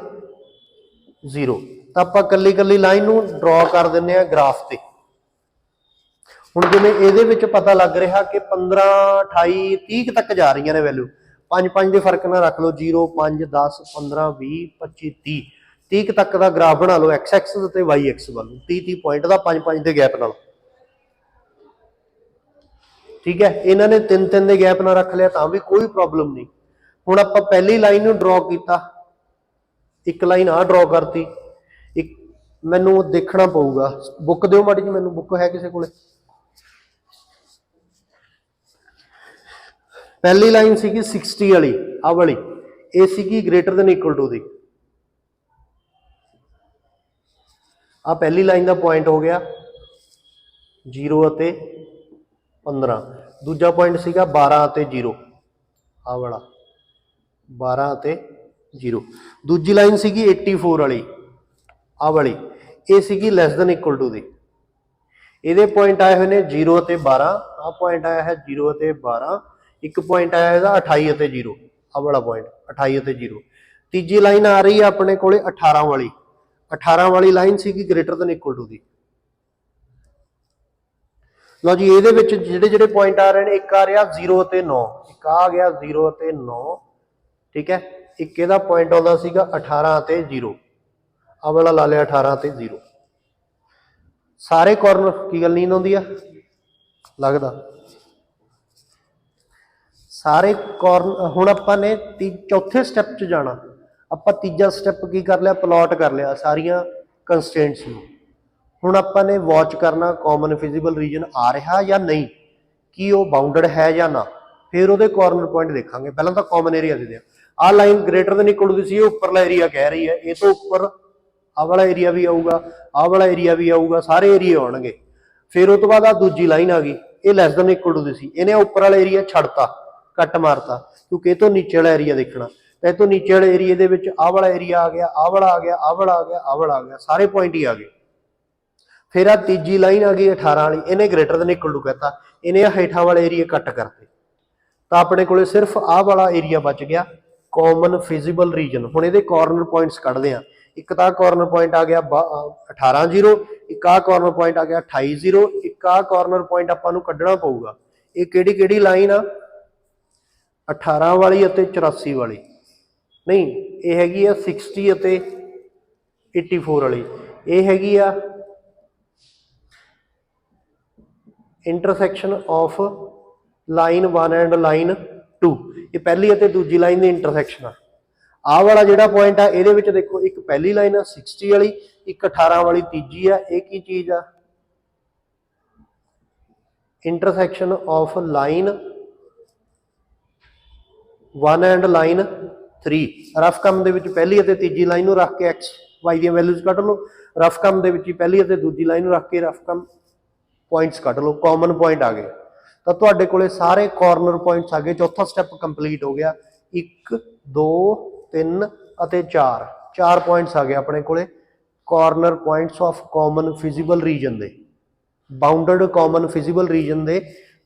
A: 0। ਤਾਂ ਆਪਾਂ ਕੱਲੀ ਕੱਲੀ ਲਾਈਨ ਨੂੰ ਡਰਾ ਕਰ ਦਿੰਦੇ ਆ ਗ੍ਰਾਫ ਤੇ। ਹੁਣ ਜਿਵੇਂ ਇਹਦੇ ਵਿੱਚ ਪਤਾ ਲੱਗ ਰਿਹਾ ਕਿ 15, 28, 30 ਤੱਕ ਜਾ ਰਹੀਆਂ ਨੇ ਵੈਲਿਊ, 5 ਦੇ ਫਰਕ ਨਾਲ ਰੱਖ ਲਓ, 0 5 10 15 20 25 30 ਤੱਕ ਦਾ ਗ੍ਰਾਫ ਬਣਾ ਲਓ, x ਐਕਸਿਸ ਤੇ y ਐਕਸਿਸ ਵੱਲ 30 ਪੁਆਇੰਟ ਦਾ 5 ਦੇ ਗੈਪ ਨਾਲ। ਠੀਕ ਹੈ, ਇਹਨਾਂ ਨੇ 3 ਦੇ ਗੈਪ ਨਾਲ ਰੱਖ ਲਿਆ ਤਾਂ ਵੀ ਕੋਈ ਪ੍ਰੋਬਲਮ ਨਹੀਂ। ਹੁਣ ਆਪਾਂ ਪਹਿਲੀ ਲਾਈਨ ਨੂੰ ਡਰਾ ਕੀਤਾ, ਇੱਕ ਲਾਈਨ ਆ ਡਰਾ ਕਰਤੀ, ਇੱਕ ਮੈਨੂੰ ਦੇਖਣਾ ਪਊਗਾ, ਬੁੱਕ ਦਿਓ ਮਾੜੀ ਜੀ ਮੈਨੂੰ, ਬੁੱਕ ਹੈ ਕਿਸੇ ਕੋਲੇ? ਪਹਿਲੀ ਲਾਈਨ ਸੀਗੀ 60 ਵਾਲੀ, ਆਹ ਵਾਲੀ, ਇਹ ਸੀਗੀ ਗ੍ਰੇਟਰ ਦੈਨ ਇਕੁਅਲ ਟੂ ਦੀ। ਆ ਪਹਿਲੀ ਲਾਈਨ ਦਾ ਪੁਆਇੰਟ ਹੋ ਗਿਆ 0 ਅਤੇ 15। ਦੂਜਾ ਪੁਆਇੰਟ ਸੀਗਾ 12 ਅਤੇ 0, ਆਹ ਵਾਲਾ 12 ਅਤੇ 0। ਦੂਜੀ ਲਾਈਨ ਸੀਗੀ 84 ਵਾਲੀ, ਆਹ ਵਾਲੀ, ਇਹ ਸੀਗੀ ਲੈਸ ਦੈਨ ਇਕੁਅਲ ਟੂ ਦੀ। ਇਹਦੇ ਪੁਆਇੰਟ ਆਏ ਹੋਏ ਨੇ 0 ਅਤੇ 12, ਆਹ ਪੁਆਇੰਟ ਆਇਆ ਹੈ 0 ਅਤੇ 12, ਇੱਕ ਪੁਆਇੰਟ ਆਇਆ ਇਹਦਾ 28 ਅਤੇ 0, ਆਹ ਵਾਲਾ ਪੁਆਇੰਟ 28 ਅਤੇ 0। ਤੀਜੀ ਲਾਈਨ ਆ ਰਹੀ ਹੈ ਆਪਣੇ ਕੋਲੇ 18 ਵਾਲੀ, 18 ਵਾਲੀ ਲਾਈਨ ਸੀਗੀ ਗ੍ਰੇਟਰ ਦੈਨ ਇਕੁਅਲ ਟੂ ਦੀ। ਲਓ ਜੀ, ਇਹਦੇ ਵਿੱਚ ਜਿਹੜੇ ਜਿਹੜੇ ਪੁਆਇੰਟ ਆ ਰਹੇ ਨੇ, ਇੱਕ ਆ ਰਿਹਾ 0 ਅਤੇ 9, ਇੱਕ ਆ ਗਿਆ 0 ਅਤੇ 9, ਠੀਕ ਹੈ। ਇੱਕ ਇਹਦਾ ਪੁਆਇੰਟ ਆਉਂਦਾ ਸੀਗਾ 18 ਅਤੇ 0, ਆਹ ਵਾਲਾ ਲਾ ਲਿਆ 18 ਅਤੇ 0। ਸਾਰੇ ਕਾਰਨਰ, ਕੀ ਗੱਲ ਨੀਂਦ ਆਉਂਦੀ ਆ ਲੱਗਦਾ? ਸਾਰੇ ਕਾਰਨਰ। ਹੁਣ ਆਪਾਂ ਨੇ ਚੌਥੇ ਸਟੈਪ 'ਚ ਜਾਣਾ। ਆਪਾਂ ਤੀਜਾ ਸਟੈਪ ਕੀ ਕਰ ਲਿਆ? ਪਲਾਟ ਕਰ ਲਿਆ ਸਾਰੀਆਂ ਕੰਸਟ੍ਰੇਂਟਸ ਨੂੰ। ਹੁਣ ਆਪਾਂ ਨੇ ਵਾਚ ਕਰਨਾ ਕਾਮਨ ਫਿਜ਼ੀਬਲ ਰੀਜਨ ਆ ਰਿਹਾ ਜਾਂ ਨਹੀਂ, ਕੀ ਉਹ ਬਾਉਂਡਡ ਹੈ ਜਾਂ ਨਾ, ਫਿਰ ਉਹਦੇ ਕਾਰਨਰ ਪੁਆਇੰਟ ਦੇਖਾਂਗੇ। ਪਹਿਲਾਂ ਤਾਂ ਕਾਮਨ ਏਰੀਆ ਦੇ ਦਿਆਂ। ਆਹ line greater than equal to ਸੀ, ਇਹ ਉੱਪਰਲਾ ਏਰੀਆ ਕਹਿ ਰਹੀ ਹੈ, ਇਹ ਤੋਂ ਉੱਪਰ ਆਹ ਵਾਲਾ ਏਰੀਆ ਵੀ ਆਊਗਾ, ਆਹ ਵਾਲਾ ਏਰੀਆ ਵੀ ਆਊਗਾ, ਸਾਰੇ ਏਰੀਆ ਆਉਣਗੇ। फिर उस तो बाद आ दूजी लाइन आ गई, ये लैस दैन इक्वल टू दी सी, इन्हें उपर वाला एरिया छड़ता, कट मारता, क्योंकि ये तो नीचे वाला एरिया देखना। तो ये तो नीचे वाले एरिए दे विच आह वाला एरिया आ गया, आह वाला आ गया, आह वाला आ गया, आह वाला आ गया, सारे पॉइंट ही आ गए। फिर आ तीजी लाइन आ गई 18 वाली, इन्हें ग्रेटर दैन इक्वल टू कहता, इन्हें हेठा वाले एरिए कट करते। तो अपने को सिर्फ आह वाला एरिया बच गया, कॉमन फिजिबल रीजन। हुण इहदे कॉर्नर पॉइंट्स कढदे आ। एक तो कॉर्नर पॉइंट आ गया 18-0, एक आ कॉर्नर पॉइंट आ गया 28-0, एक आ कॉर्नर पॉइंट आपां नूं कढना पऊगा। ये किहड़ी लाइन आ? 18 वाली अते 84 वाली नहीं, ये हैगी आ 60 अते 84 वाली। ये हैगी आ intersection of line 1 and line 2। ये पहली अते दूजी लाइन दी इंटरसैक्शन आ। आह वाला जिहड़ा पॉइंट आ, इहदे विच देखो एक पहली लाइन आ 60 वाली, एक 18 वाली तीजी आ। ये की चीज आ? Intersection of line 1 and line 3। Rough कम दे विच पहली अते तीजी लाइन नूं रख के x Y the values कढ low. Rough कम दे विच पहली अते दूजी लाइन नूं रख के रफ कम पॉइंट्स कढ लो, कॉमन पॉइंट आ गए। तो तुहाडे कोले सारे कॉर्नर पॉइंट्स आ गए। चौथा स्टैप कंप्लीट हो गया। 1 2 3 अते 4 चार पॉइंट्स आ गए अपने कोले corner points of common feasible region दे, बाउंडड कॉमन फिजिबल रीजन दे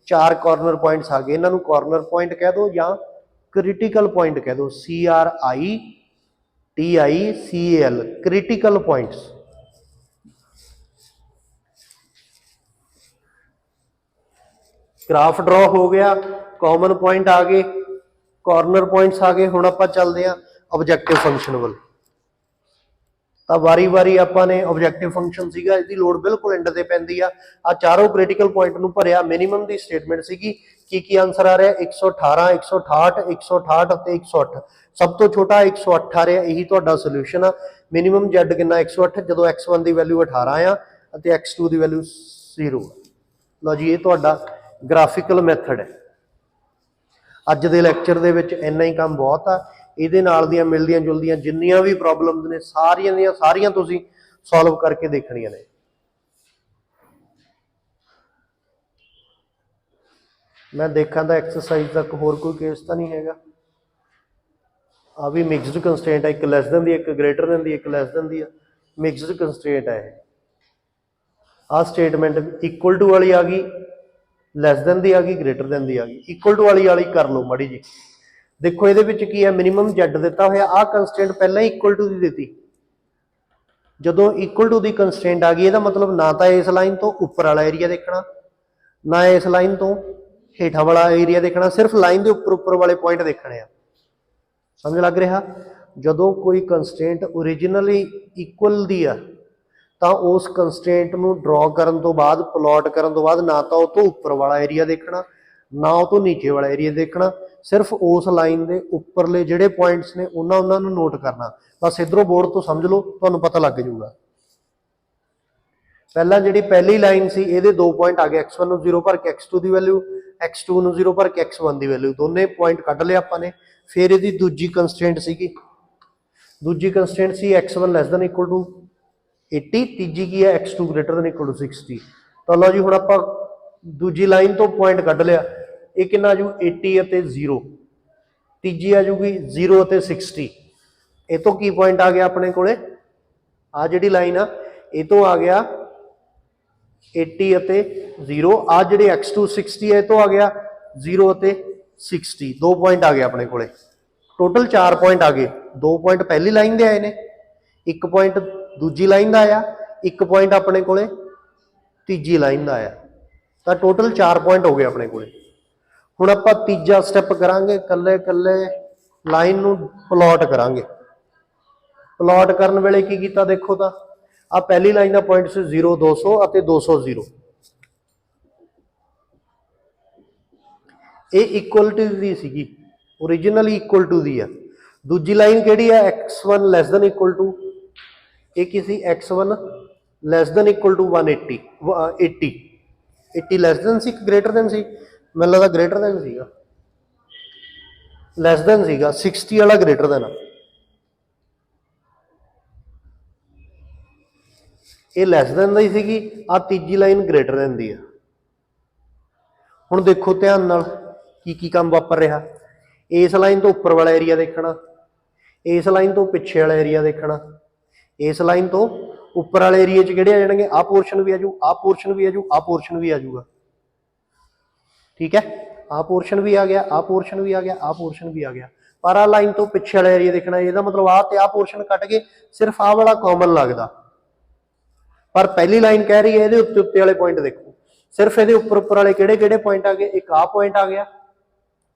A: 4 कॉर्नर पॉइंट्स आ गए। इन्हां नूं कॉर्नर पॉइंट कह दो या क्रिटिकल पॉइंट कह दो, CRITICAL, critical points. Graph draw हो गया, कॉमन पॉइंट आ गए, कॉर्नर पॉइंट्स आ गए। हुण आपां चलदे हां ऑब्जेक्टिव फंक्शन वल। तो वारी वारी आपां ऑब्जेक्टिव फंक्शन सीगा, इसकी लोड़ बिल्कुल एंड ते पैंदी आ। आ चारों क्रिटिकल पॉइंट नूं भरिया, मिनीमम की स्टेटमेंट सीगी। की आंसर आ रहा 118, 168, 168 ਅਤੇ 108। सब तो छोटा 108 आ रहा, यही तुहाडा सोल्यूशन आ। मिनीमम Z कितना 108, जो x1 की वैल्यू 18 आ ते x2 की वैल्यू 0 आ। लो जी, ये तुहाडा ग्राफिकल मैथड है। अज के लैक्चर दे विच इन्ना ही काम बहुत आ। ਇਹਦੇ ਨਾਲ ਦੀਆਂ ਮਿਲਦੀਆਂ ਜੁਲਦੀਆਂ ਜਿੰਨੀਆਂ ਵੀ ਪ੍ਰੋਬਲਮਸ ਨੇ ਸਾਰੀਆਂ ਦੀਆਂ ਸਾਰੀਆਂ ਤੁਸੀਂ ਸੋਲਵ ਕਰਕੇ ਦੇਖਣੀਆਂ ਨੇ। मैं देखा तो एक्सरसाइज तक होर कोई केस तो नहीं हैगा। आ भी मिक्सड कंस्ट्रेंट है, एक लैस दैन दी, एक ग्रेटर दैन दी, एक लैस दैन दी। मिक्सड कंस्ट्रेंट है। आ स्टेटमेंट इक्वल टू वाली आ गई, लैस दैन दी आ गई, ग्रेटर दैन दी आ गई। इक्वल टू वाली कर लो माड़ी जी। देखो ये की है, मिनीमम Z दिता हुआ, आ कंस्ट्रेंट पहला ही इक्वल टू की दी। जो इक्वल टू की कंस्ट्रेंट आ गई, यदा मतलब ना तो इस लाइन तो उपर वाला एरिया देखना, ना इस लाइन तो हेठा वाला एरिया देखना, सिर्फ लाइन के उपर उपर वाले पॉइंट देखने। समझ लग रहा? जो कोई कंस्ट्रेंट ओरिजिनली इक्वल दी आ, तो उस कंस्ट्रेंट को ड्रॉ करने तो बाद, प्लॉट करने तो बाद, ना तो वो उपर वाला एरिया देखना, ना वो नीचे वाला एरिया देखना, सिर्फ उस लाइन के उपरले जिहड़े पॉइंट्स ने उन्होंने नोट करना। बस इधरों बोर्ड तो समझ लो, तुहानूं पता लग जाऊगा। पहला जी पहली लाइन सी, ये 2 पॉइंट आ गए, x1 नूं 0 भर के x2 की वैल्यू, x2 नूं 0 भर के x1 की वैल्यू, दोनों पॉइंट कढ़ लिया आपां ने। फिर ये दूजी कंस्ट्रेंट सी, दूजी कंस्ट्रेंट सी x1 less than equal to 80, तीजी की है x2 greater than equal to 60। तो लो जी, हुण आपां दूजी लाइन तो पॉइंट कढ़ लिया, ये कितना आ जू 80 ਅਤੇ 0, तीजी आ जूगी 0 ਅਤੇ 60। ये तो की पॉइंट आ गया अपने कोले, आ जिहड़ी लाइन आ ये तो आ गया 80 ਅਤੇ 0। आ जिहड़ी x2 60 है, तो आ गया 0 ਅਤੇ 60। 2 पॉइंट आ गए अपने कोले, टोटल 4 पॉइंट आ गए। 2 पॉइंट पहली लाइन के आए ने, 1 पॉइंट दूजी लाइन का आया, 1 पॉइंट अपने कोले तीजी लाइन का आया। तो टोटल 4 पॉइंट हो गए अपने कोले। हुण आपां तीजा स्टैप करांगे, कल्ले कल्ले लाइन नूं प्लॉट करांगे। प्लॉट करन वेले की कीता देखो, तो आ पहली लाइन का पॉइंट से 0 200 ਅਤੇ 200 0, ये इक्वल टू दी सीगी, ओरिजिनली इक्वल टू दी है। दूजी लाइन केड़ी है, x1 less than equal to, ये की सी x1 less than equal to 180 80 80 less than सी ग्रेटर दैन सी, मैनूं लगदा ग्रेटर दैन सीगा, लैस दैन सीगा, 60 वाला ग्रेटर दैन। ये लैस दैन दी सीगी, आ तीजी लाइन ग्रेटर दैन दी है। हुण देखो ध्यान नाल की काम वापर रहा, इस लाइन तो उपर वाला एरिया देखना, इस लाइन तो पिछे वाला एरिया देखना, इस लाइन तो उपर वाले एरिए च किहड़े आ जाणगे, आ पोर्शन भी आजू, आ पोर्शन भी आजू, आ पोर्शन भी आजूगा। ठीक है, आ पोर्शन भी आ गया, आ पोर्शन भी आ गया, आ पोर्शन भी आ गया, पर आ लाइन तो पिछे वाला एरिया देखना, इसका मतलब आ ते आ पोर्शन कट के सिर्फ आ वाला कॉमन लगता। पर पहली लाइन कह रही है ये उत्ते उत्ते वाले पॉइंट देखो, सिर्फ ये उपर उपर वाले किहड़े किहड़े पॉइंट आ गए, एक आ पॉइंट आ गया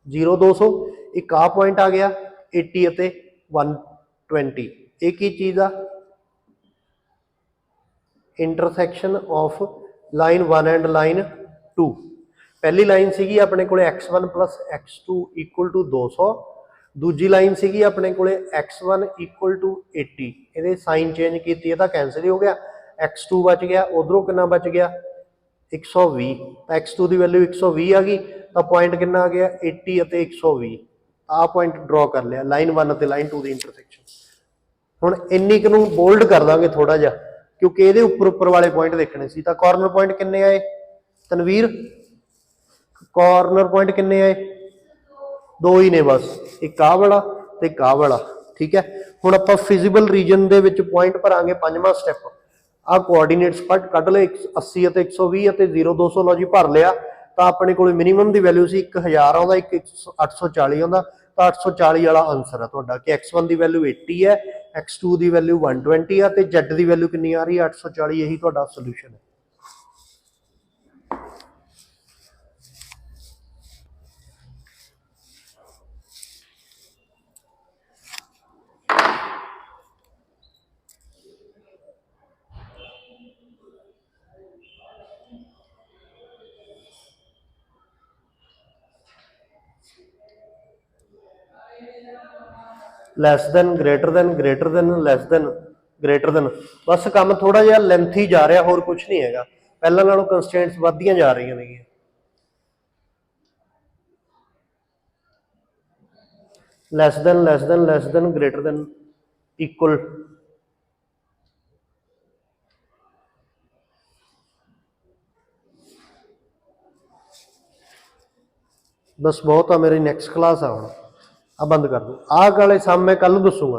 A: 0 200, एक आ पॉइंट आ गया 80 ਅਤੇ 120। एक ही चीज आ intersection of line 1 and line 2। पहली लाइन सीगी अपने कोले x1 plus x2 equal to 200, दूजी लाइन सीगी अपने कोले x1 इक्वल टू 80। ये साइन चेंज की तो कैंसिल ही हो गया, x2 बच गया, उधरों कितना बच गया 120, तो x2 की वैल्यू 120 आ गई, तो पॉइंट कितना आ गया 80 ਅਤੇ 120। आ पॉइंट ड्रॉ कर लिया लाइन 1 ਅਤੇ लाइन 2 की इंटरसैक्शन। हुण इन्नी कुनू बोल्ड कर देंगे थोड़ा जा, क्योंकि ये उपर उपर वाले पॉइंट देखने सी। तो कॉर्नर पॉइंट किन्ने आए तनवीर, कॉर्नर पॉइंट किन्ने आए, दो ही ने बस, एक आ वाला ते एक आ वाला। ठीक है, हुण आपां फिजिबल रीजन दे विच पॉइंट भरांगे। पंजवां स्टैप आ कोआर्डीनेट्स कढ ले 80 ਅਤੇ 120 ਅਤੇ 0 200, लो जी भर लिया। तो अपने को मिनीमम की वैल्यू सी 1000 आउंदा, एक 840 आउंदा, तो 840 वाला आंसर है तुहाडा कि x1 की वैल्यू 80 है, x2 की वैल्यू 120 है, तो z की वैल्यू कितनी आ रही है 840। यही तुहाडा सोल्यूशन है। Less than greater than greater than less than greater than, बस काम थोड़ा जिहा लेंथी जा रहा, होर कुछ नहीं है। पहले नालों कंस्ट्रेंट्स वधदियां जा रही हैं। Less than less than less than greater than equal, बस बहुत आ। मेरी नैक्सट क्लास आ, हुण आ बंद कर दो। आह वाले सम मैं कल दसूंगा।